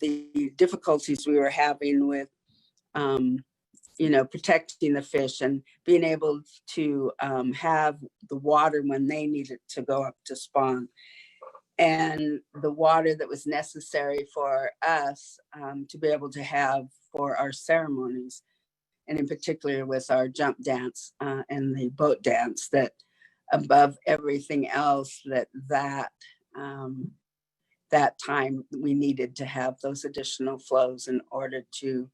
the difficulties we were having with, protecting the fish and being able to have the water when they needed to go up to spawn, and the water that was necessary for us to be able to have for our ceremonies. And in particular with our jump dance and the boat dance, that above everything else, that time we needed to have those additional flows in order to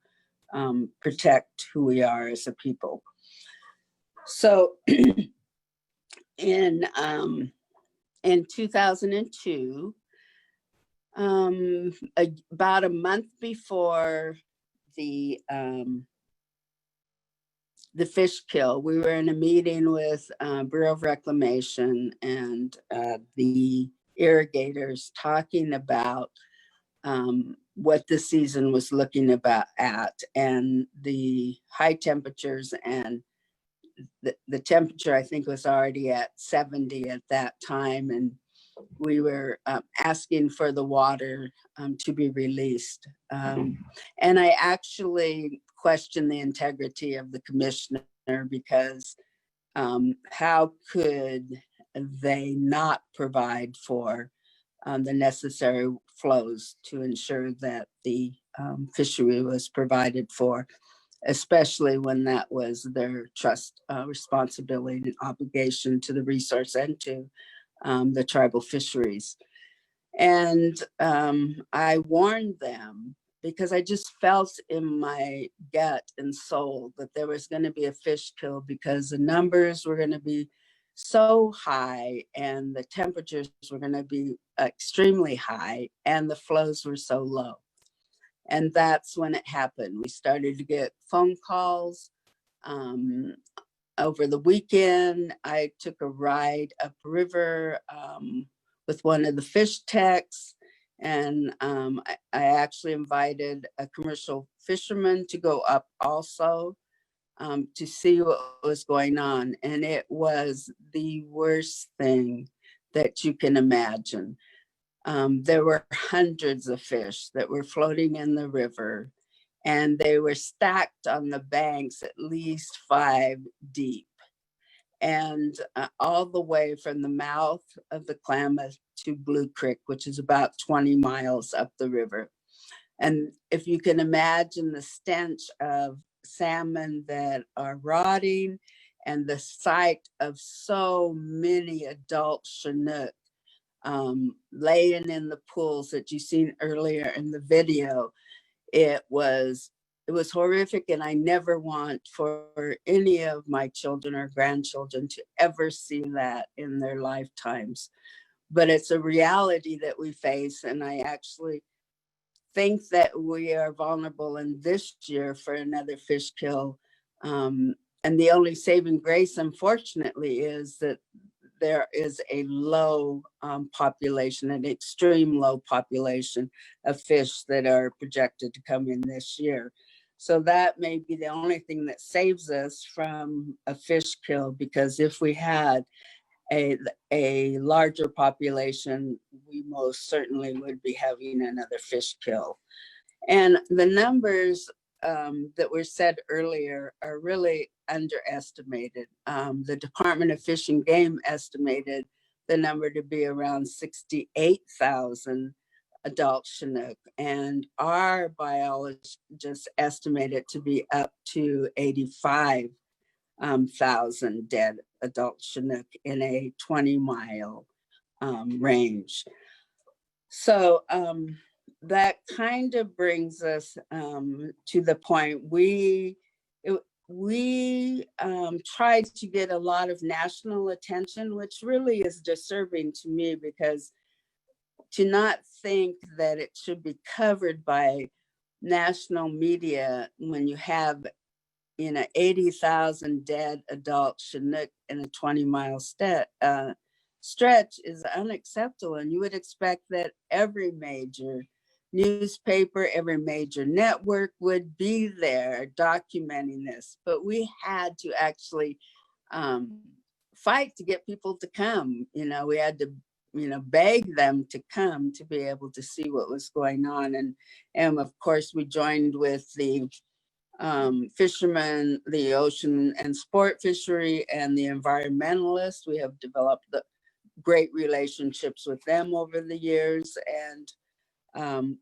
protect who we are as a people. So in 2002, about a month before the fish kill, we were in a meeting with Bureau of Reclamation and the irrigators, talking about what the season was looking at, and the high temperatures, and the temperature I think was already at 70 at that time, and we were asking for the water to be released. And I actually questioned the integrity of the commissioner, because how could they not provide for the necessary flows to ensure that the fishery was provided for, especially when that was their trust, responsibility, and obligation to the resource and to the tribal fisheries. And I warned them, because I just felt in my gut and soul that there was going to be a fish kill, because the numbers were going to be so high and the temperatures were going to be extremely high and the flows were so low. And that's when it happened. We started to get phone calls. Over the weekend, I took a ride upriver with one of the fish techs, and I actually invited a commercial fisherman to go up also to see what was going on. And it was the worst thing that you can imagine. There were hundreds of fish that were floating in the river, and they were stacked on the banks at least 5 deep. And all the way from the mouth of the Klamath to Blue Creek, which is about 20 miles up the river. And if you can imagine the stench of salmon that are rotting, and the sight of so many adult Chinook laying in the pools that you seen earlier in the video. It was horrific, and I never want for any of my children or grandchildren to ever see that in their lifetimes. But it's a reality that we face, and I actually think that we are vulnerable in this year for another fish kill. And the only saving grace, unfortunately, is that there is a low population, an extreme low population of fish that are projected to come in this year. So that may be the only thing that saves us from a fish kill, because if we had a larger population, we most certainly would be having another fish kill. And the numbers that were said earlier are really underestimated. The Department of Fish and Game estimated the number to be around 68,000 adult Chinook, and our biologists estimate it to be up to 85,000 dead adult Chinook in a 20-mile range. So that kind of brings us to the point we tried to get a lot of national attention, which really is disturbing to me, because to not think that it should be covered by national media when you have 80,000 dead adult Chinook in a 20-mile stretch is unacceptable. And you would expect that every major newspaper, every major network would be there documenting this. But we had to actually fight to get people to come. We had to beg them to come to be able to see what was going on. And of course, we joined with the fishermen, the ocean and sport fishery, and the environmentalists. We have developed great relationships with them over the years, and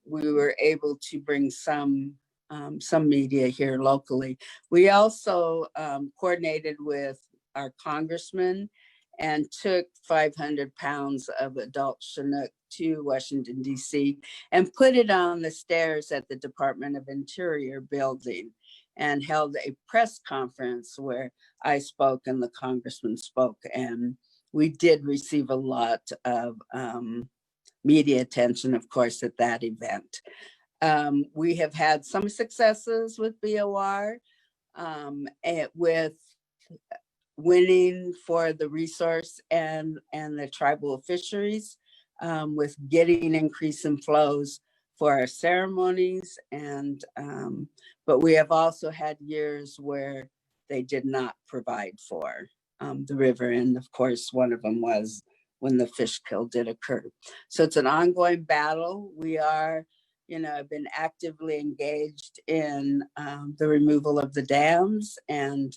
we were able to bring some media here locally. We also coordinated with our congressman and took 500 pounds of adult Chinook to Washington, D.C. and put it on the stairs at the Department of Interior building, and held a press conference where I spoke and the congressman spoke. And we did receive a lot of media attention, of course, at that event. We have had some successes with BOR, with winning for the resource and the tribal fisheries, with getting increase in flows for our ceremonies. And but we have also had years where they did not provide for the river. And of course, one of them was when the fish kill did occur. So it's an ongoing battle. We are, have been actively engaged in the removal of the dams. And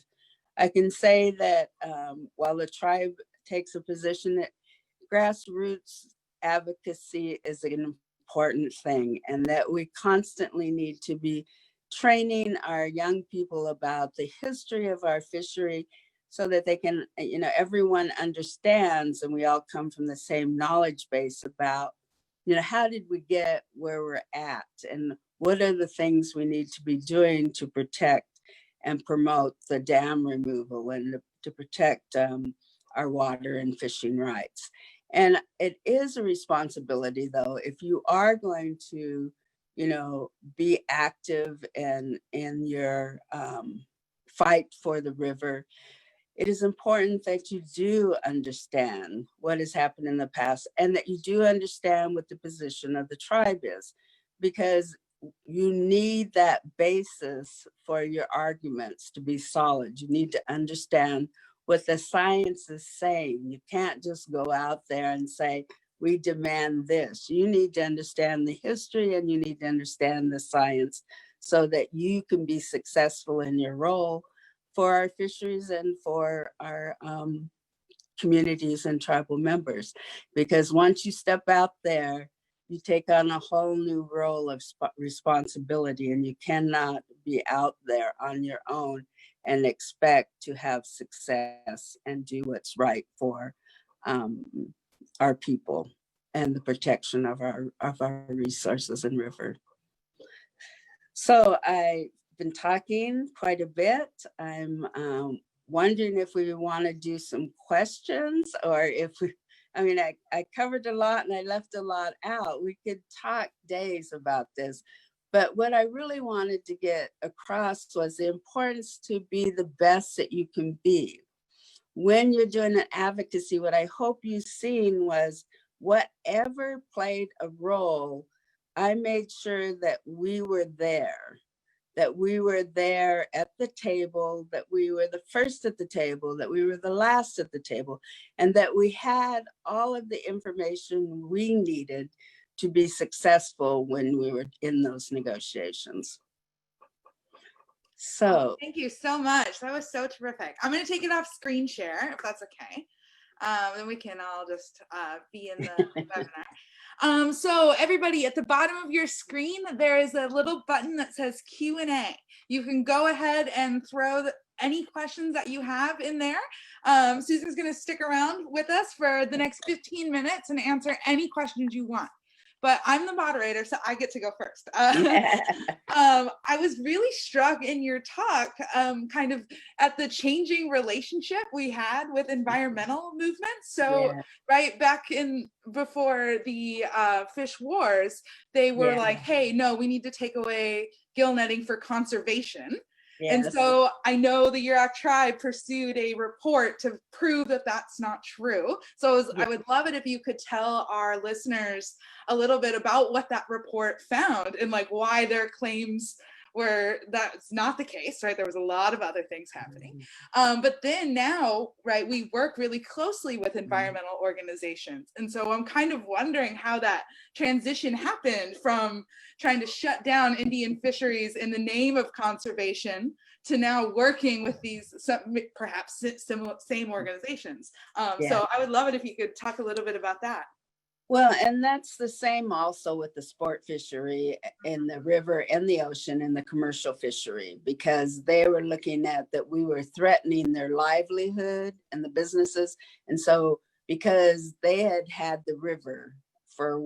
I can say that while the tribe takes a position, that grassroots advocacy is an important thing, and that we constantly need to be training our young people about the history of our fishery, so that they can, everyone understands, and we all come from the same knowledge base about, how did we get where we're at, and what are the things we need to be doing to protect and promote the dam removal, and to protect our water and fishing rights. And it is a responsibility, though, if you are going to, be active in your fight for the river, it is important that you do understand what has happened in the past, and that you do understand what the position of the tribe is, because you need that basis for your arguments to be solid. You need to understand what the science is saying. You can't just go out there and say, we demand this. You need to understand the history, and you need to understand the science, so that you can be successful in your role for our fisheries and for our communities and tribal members. Because once you step out there, you take on a whole new role of responsibility, and you cannot be out there on your own and expect to have success and do what's right for our people. and the protection of our resources and river. So I've been talking quite a bit. I'm wondering if we want to do some questions, or if we, I mean, I covered a lot and I left a lot out. We could talk days about this, but what I really wanted to get across was the importance to be the best that you can be. When you're doing an advocacy, what I hope you've seen was whatever played a role, I made sure that we were there at the table, that we were the first at the table, that we were the last at the table, and that we had all of the information we needed to be successful when we were in those negotiations. So
thank you so much. That was so terrific. I'm going to take it off screen share, if that's okay. Then we can all just be in the webinar. So everybody, at the bottom of your screen, there is a little button that says Q&A. You can go ahead and throw any questions that you have in there. Susan's going to stick around with us for the next 15 minutes and answer any questions you want. But I'm the moderator, so I get to go first. I was really struck in your talk kind of at the changing relationship we had with environmental movements. So right back in before the fish wars, they were like, hey, no, we need to take away gill netting for conservation. And so I know the Yurok tribe pursued a report to prove that that's not true. So I would love it if you could tell our listeners a little bit about what that report found and like why their claims were that's not the case, right? There was a lot of other things happening. But then now, right, we work really closely with environmental organizations. And so I'm kind of wondering how that transition happened from trying to shut down Indian fisheries in the name of conservation to now working with these perhaps same organizations. So I would love it if you could talk a little bit about that.
Well, and that's the same also with the sport fishery in the river and the ocean and the commercial fishery, because they were looking at that we were threatening their livelihood and the businesses. And so because they had the river for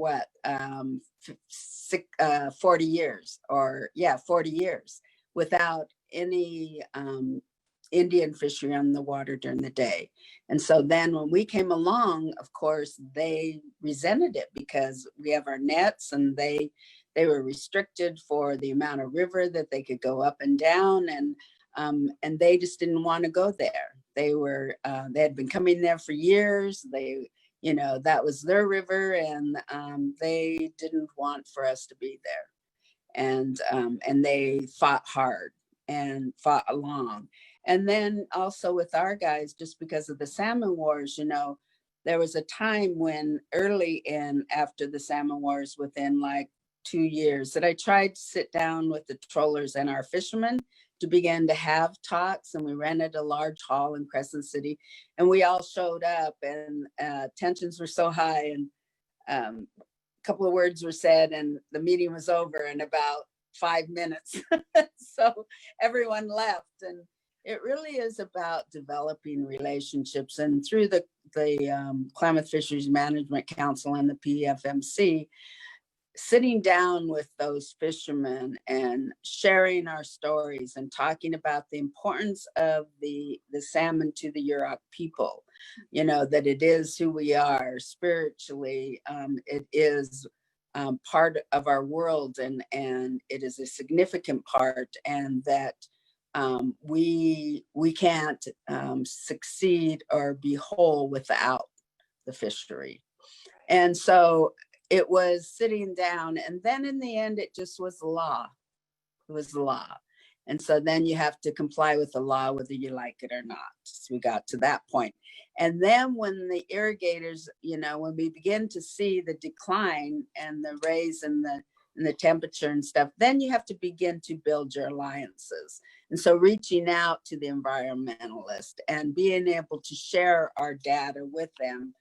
40 years or 40 years without any Indian fishery on the water during the day. And so then when we came along, of course, they resented it because we have our nets and they were restricted for the amount of river that they could go up and down. And they just didn't want to go there. They had been coming there for years. That was their river, and they didn't want for us to be there. And they fought hard and fought along. And then also with our guys, just because of the salmon wars, there was a time when after the salmon wars, within like 2 years, that I tried to sit down with the trollers and our fishermen to begin to have talks. And we rented a large hall in Crescent City, and we all showed up, and tensions were so high, and a couple of words were said, and the meeting was over in about 5 minutes. So everyone left. And it really is about developing relationships. And through the Klamath Fisheries Management Council and the PFMC, sitting down with those fishermen and sharing our stories and talking about the importance of the salmon to the Yurok people, that it is who we are spiritually. It is part of our world, and it is a significant part, and that we can't succeed or be whole without the fishery. And so it was sitting down, and then in the end, it just was law. It was law. And so then you have to comply with the law, whether you like it or not. So we got to that point. And then when the irrigators, when we begin to see the decline and the raise in the temperature and stuff, then you have to begin to build your alliances. And so reaching out to the environmentalists and being able to share our data with them,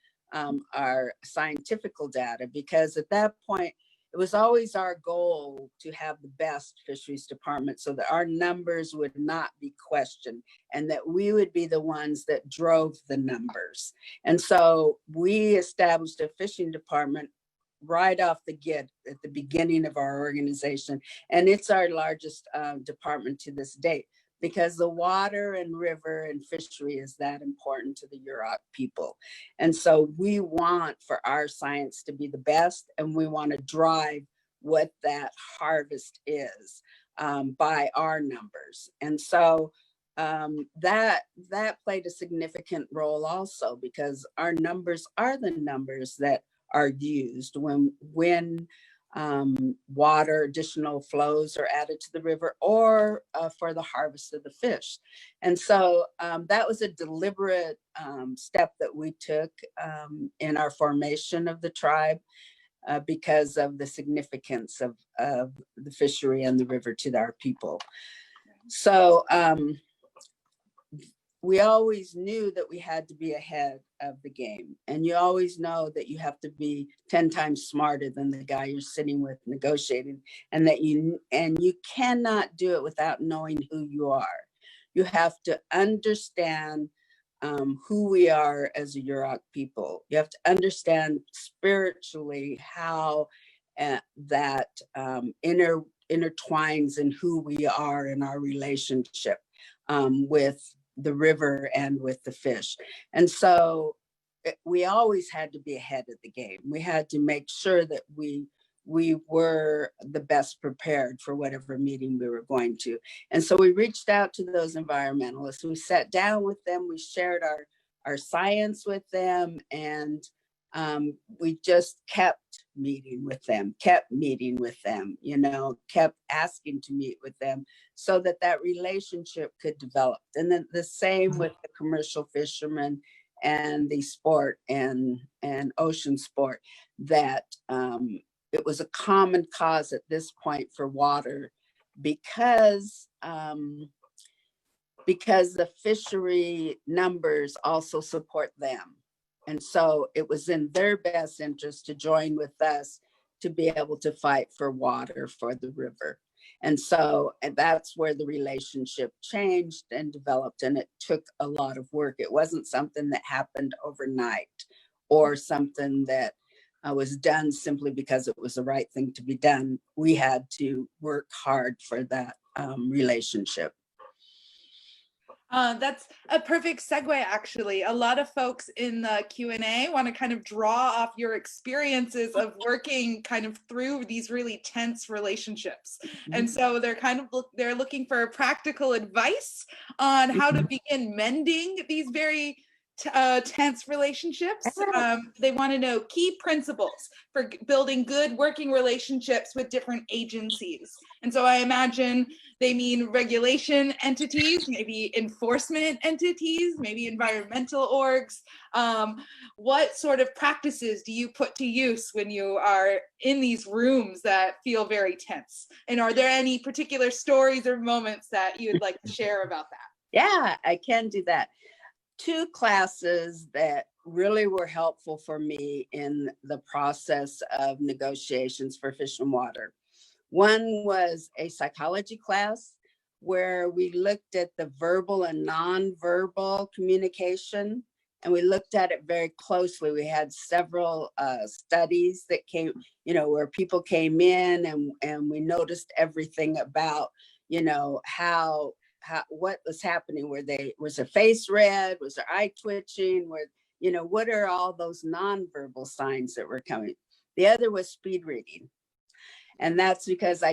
our scientific data, because at that point, it was always our goal to have the best fisheries department so that our numbers would not be questioned and that we would be the ones that drove the numbers. And so we established a fishing department right off the get at the beginning of our organization. And it's our largest department to this date, because the water and river and fishery is that important to the Yurok people. And so we want for our science to be the best, and we want to drive what that harvest is by our numbers. And so that played a significant role also, because our numbers are the numbers that are used when water, additional flows are added to the river, or for the harvest of the fish. And so that was a deliberate step that we took in our formation of the tribe, because of the significance of the fishery and the river to our people. So we always knew that we had to be ahead of the game. And you always know that you have to be 10 times smarter than the guy you're sitting with negotiating, and that you cannot do it without knowing who you are. You have to understand who we are as a Yurok people. You have to understand spiritually how that intertwines in who we are in our relationship with the river and with the fish. And so we always had to be ahead of the game. We had to make sure that we were the best prepared for whatever meeting we were going to. And so we reached out to those environmentalists. We sat down with them, we shared our science with them, and we just kept meeting with them, kept asking to meet with them, so that relationship could develop. And then the same with the commercial fishermen and the sport and ocean sport, that it was a common cause at this point for water, because the fishery numbers also support them. And so it was in their best interest to join with us to be able to fight for water for the river. And that's where the relationship changed and developed. And it took a lot of work. It wasn't something that happened overnight, or something that was done simply because it was the right thing to be done. We had to work hard for that relationship.
That's a perfect segue, actually. A lot of folks in the Q&A want to kind of draw off your experiences of working kind of through these really tense relationships. And so they're looking for practical advice on how to begin mending these very tense relationships. They want to know key principles for building good working relationships with different agencies. And so I imagine they mean regulation entities, maybe enforcement entities, maybe environmental orgs. What sort of practices do you put to use when you are in these rooms that feel very tense? And are there any particular stories or moments that you would like to share about that?
Yeah, I can do that. 2 classes that really were helpful for me in the process of negotiations for Fish and Water. One was a psychology class where we looked at the verbal and nonverbal communication, and we looked at it very closely. We had several studies that came, where people came in, and we noticed everything about, how what was happening. Was their face red? Was their eye twitching? What are all those nonverbal signs that were coming? The other was speed reading. And that's because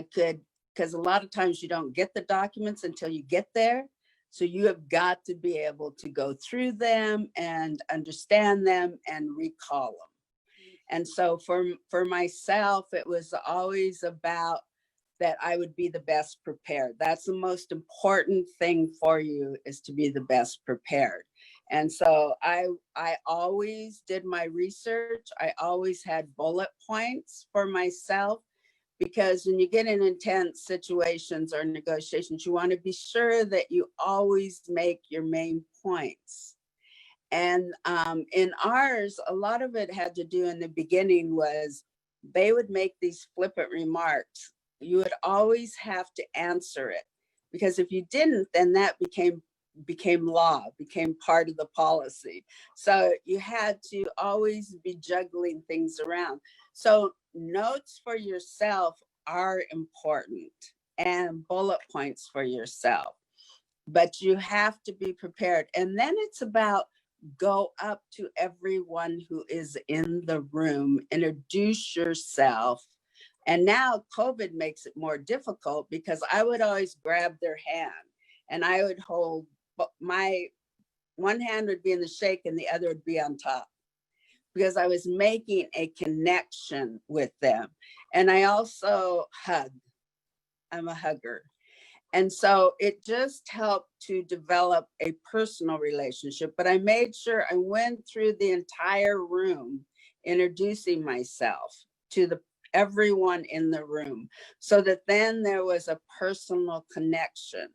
because a lot of times you don't get the documents until you get there. So you have got to be able to go through them and understand them and recall them. And so for myself, it was always about that I would be the best prepared. That's the most important thing for you, is to be the best prepared. And so I always did my research. I always had bullet points for myself, because when you get in intense situations or negotiations, you want to be sure that you always make your main points. And in ours, a lot of it had to do in the beginning was they would make these flippant remarks. You would always have to answer it, because if you didn't, then that became became law, became part of the policy. So you had to always be juggling things around. So notes for yourself are important, and bullet points for yourself, but you have to be prepared. And then it's about go up to everyone who is in the room, introduce yourself. And now COVID makes it more difficult because I would always grab their hand and I would hold, my one hand would be in the shake and the other would be on top, because I was making a connection with them. And I also hug. I'm a hugger. And so it just helped to develop a personal relationship. But I made sure I went through the entire room introducing myself to everyone in the room, so that then there was a personal connection.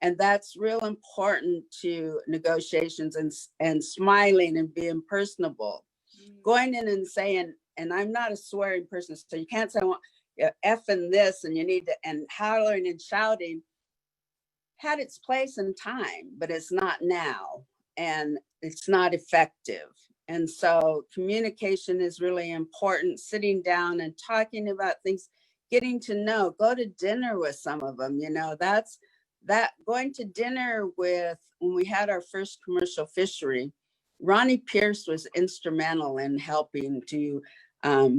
And that's real important to negotiations, and smiling and being personable. Going in and saying, and I'm not a swearing person, so you can't say, well, effing this, and you need to, and hollering and shouting had its place in time, but it's not now, and it's not effective. And so communication is really important, sitting down and talking about things, getting to know, go to dinner with some of them, that going to dinner with, when we had our first commercial fishery, Ronnie Pierce was instrumental in helping to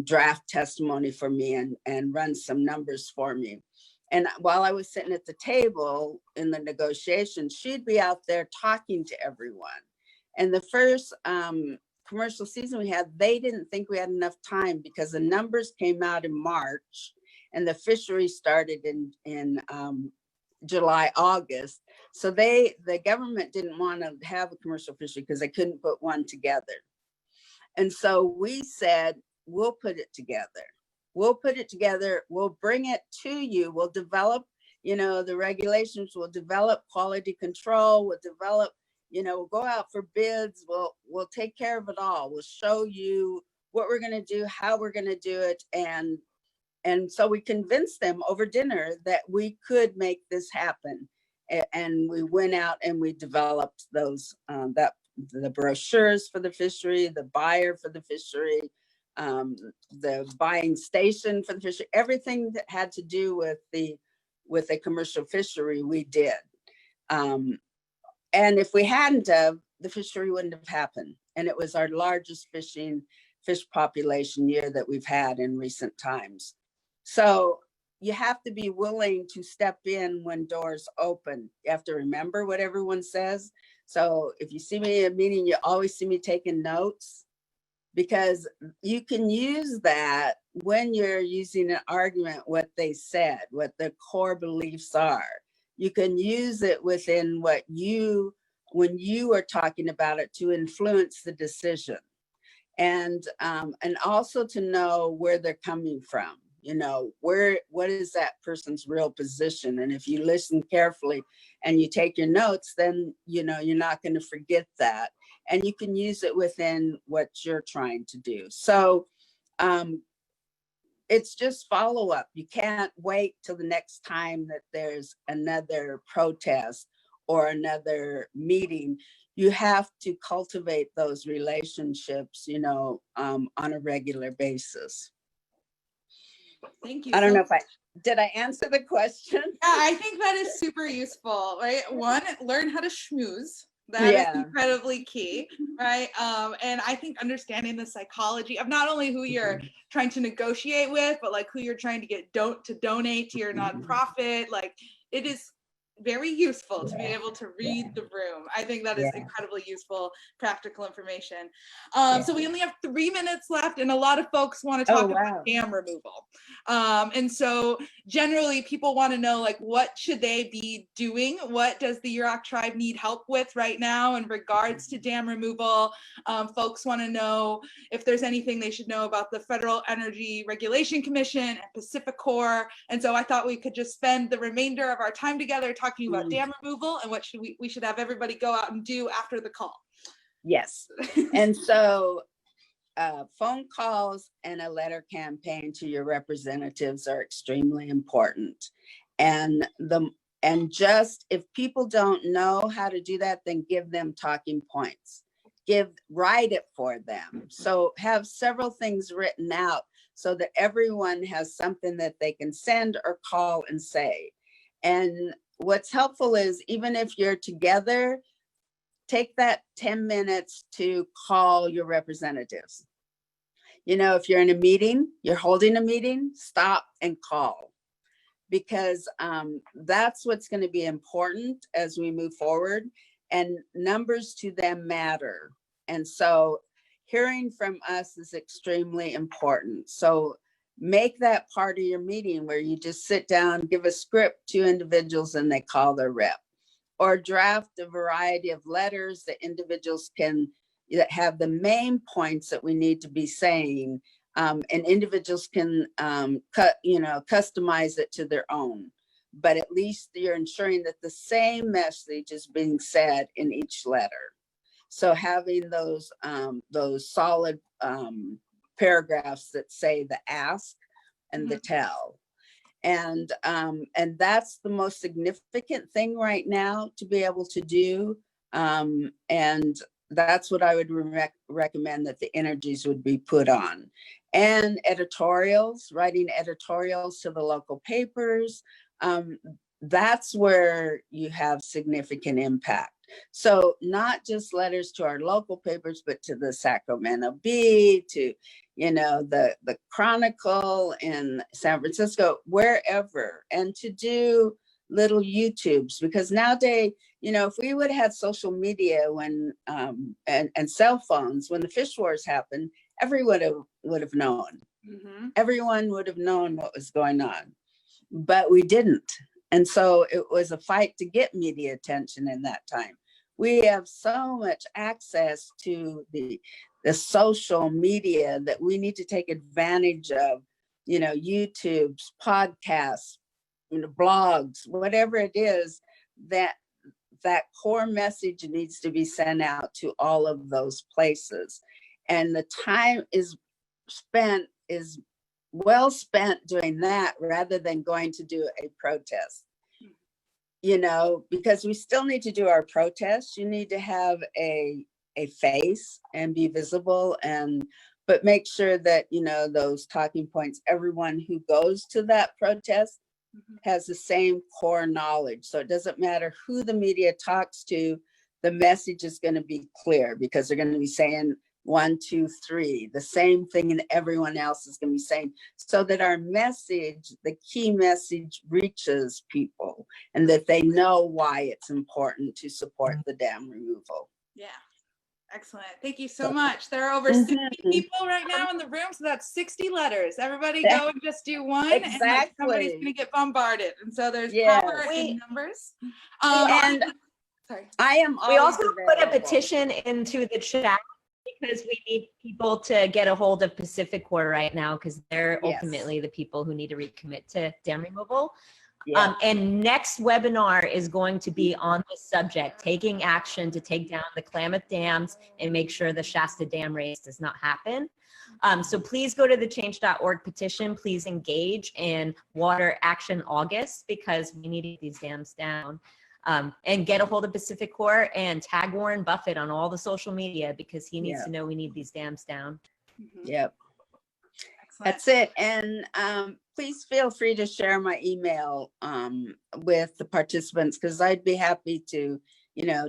draft testimony for me and run some numbers for me. And while I was sitting at the table in the negotiations, she'd be out there talking to everyone. And the first commercial season we had, they didn't think we had enough time because the numbers came out in March and the fishery started in July, August. So the government didn't want to have a commercial fishery because they couldn't put one together. And so we said, we'll put it together. We'll put it together. We'll bring it to you. We'll develop, the regulations. We'll develop quality control. We'll develop, we'll go out for bids. We'll take care of it all. We'll show you what we're going to do, how we're going to do it. And so we convinced them over dinner that we could make this happen. And we went out and we developed those, the brochures for the fishery, the buyer for the fishery, the buying station for the fishery, everything that had to do with a commercial fishery, we did. And if we hadn't have, the fishery wouldn't have happened. And it was our largest fish population year that we've had in recent times. So you have to be willing to step in when doors open. You have to remember what everyone says. So if you see me at a meeting, you always see me taking notes, because you can use that when you're using an argument, what they said, what the core beliefs are. You can use it within when you are talking about it, to influence the decision. And also to know where they're coming from. What is that person's real position? And if you listen carefully and you take your notes, then, you're not going to forget that. And you can use it within what you're trying to do. So it's just follow up. You can't wait till the next time that there's another protest or another meeting. You have to cultivate those relationships, on a regular basis.
Thank you.
I don't know if did I answer the question?
Yeah, I think that is super useful, right? One, learn how to schmooze. That is incredibly key, right? And I think understanding the psychology of not only who you're trying to negotiate with, but like who you're trying to get to donate to your nonprofit, like it is very useful to be able to read the room. I think that is incredibly useful, practical information. So we only have 3 minutes left, and a lot of folks want to talk about dam removal. And so generally people want to know, like, what should they be doing? What does the Yurok tribe need help with right now in regards to dam removal? Folks want to know if there's anything they should know about the Federal Energy Regulation Commission and Pacific Corps. And so I thought we could just spend the remainder of our time together talking about dam removal and what we should have everybody go out and do after the call. Yes.
And so phone calls and a letter campaign to your representatives are extremely important. And And just if people don't know how to do that, then give them talking points. Write it for them. So have several things written out so that everyone has something that they can send or call and say. And what's helpful is even if you're together, take that 10 minutes to call your representatives. You know, if you're in a meeting, you're holding a meeting, stop and call, because that's what's going to be important as we move forward, and numbers to them matter. And so hearing from us is extremely important. So make that part of your meeting where you just sit down, give a script to individuals and they call their rep, or draft a variety of letters that individuals can that have the main points that we need to be saying, and individuals can customize it to their own. But at least you're ensuring that the same message is being said in each letter. So having those solid paragraphs that say the ask and the tell. And that's the most significant thing right now to be able to do. And that's what I would recommend that the energies would be put on. And editorials, writing editorials to the local papers. That's where you have significant impact. So not just letters to our local papers, but to the Sacramento Bee, to, the Chronicle in San Francisco, wherever, and to do little YouTubes, because nowadays, if we would have had social media when, and cell phones, when the fish wars happened, everyone would have known. Mm-hmm. Everyone would have known what was going on, but we didn't. And so it was a fight to get media attention in that time. We have so much access to the social media that we need to take advantage of, YouTubes, podcasts, blogs, whatever it is, that core message needs to be sent out to all of those places. And the time is well spent doing that rather than going to do a protest, because we still need to do our protests. You need to have a face and be visible, but make sure that, those talking points, everyone who goes to that protest has the same core knowledge. So it doesn't matter who the media talks to, the message is going to be clear, because they're going to be saying 1, 2, 3, the same thing, and everyone else is going to be saying, so that our message, the key message, reaches people and that they know why it's important to support the dam removal.
Yeah. Excellent. Thank you so much. There are over 60 people right now in the room, so that's 60 letters. Everybody go and just do one,
exactly.
And somebody's going to get bombarded. And so there's power in numbers.
And sorry, I am.
We also put a petition into the chat because we need people to get a hold of Pacific Corps right now, because they're ultimately the people who need to recommit to dam removal. Yeah. And next webinar is going to be on this subject, taking action to take down the Klamath dams and make sure the Shasta Dam race does not happen. So please go to the change.org petition. Please engage in Water Action August, because we need to get these dams down. And get a hold of Pacific Corps and tag Warren Buffett on all the social media, because he needs to know we need these dams down.
Yep. That's it. And please feel free to share my email with the participants, because I'd be happy to,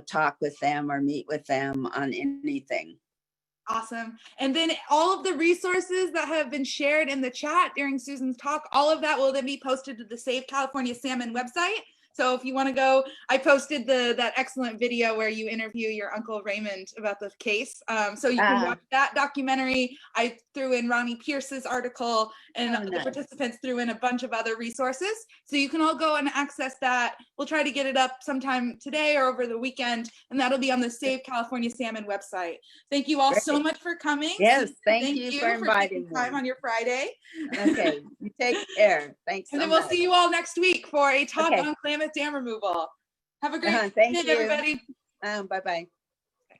talk with them or meet with them on anything.
Awesome. And then all of the resources that have been shared in the chat during Susan's talk, all of that will then be posted to the Save California Salmon website. So if you want to go, I posted that excellent video where you interview your Uncle Raymond about the case. So you can watch that documentary. I threw in Ronnie Pierce's article, and the participants threw in a bunch of other resources. So you can all go and access that. We'll try to get it up sometime today or over the weekend, and that'll be on the Save California Salmon website. Thank you all so much for coming.
Yes, thank you for inviting me.
Time on your Friday.
Okay, you take care. Thanks so much.
And then we'll see you all next week for a talk on Klamath dam removal. Have a great day, everybody.
Bye-bye.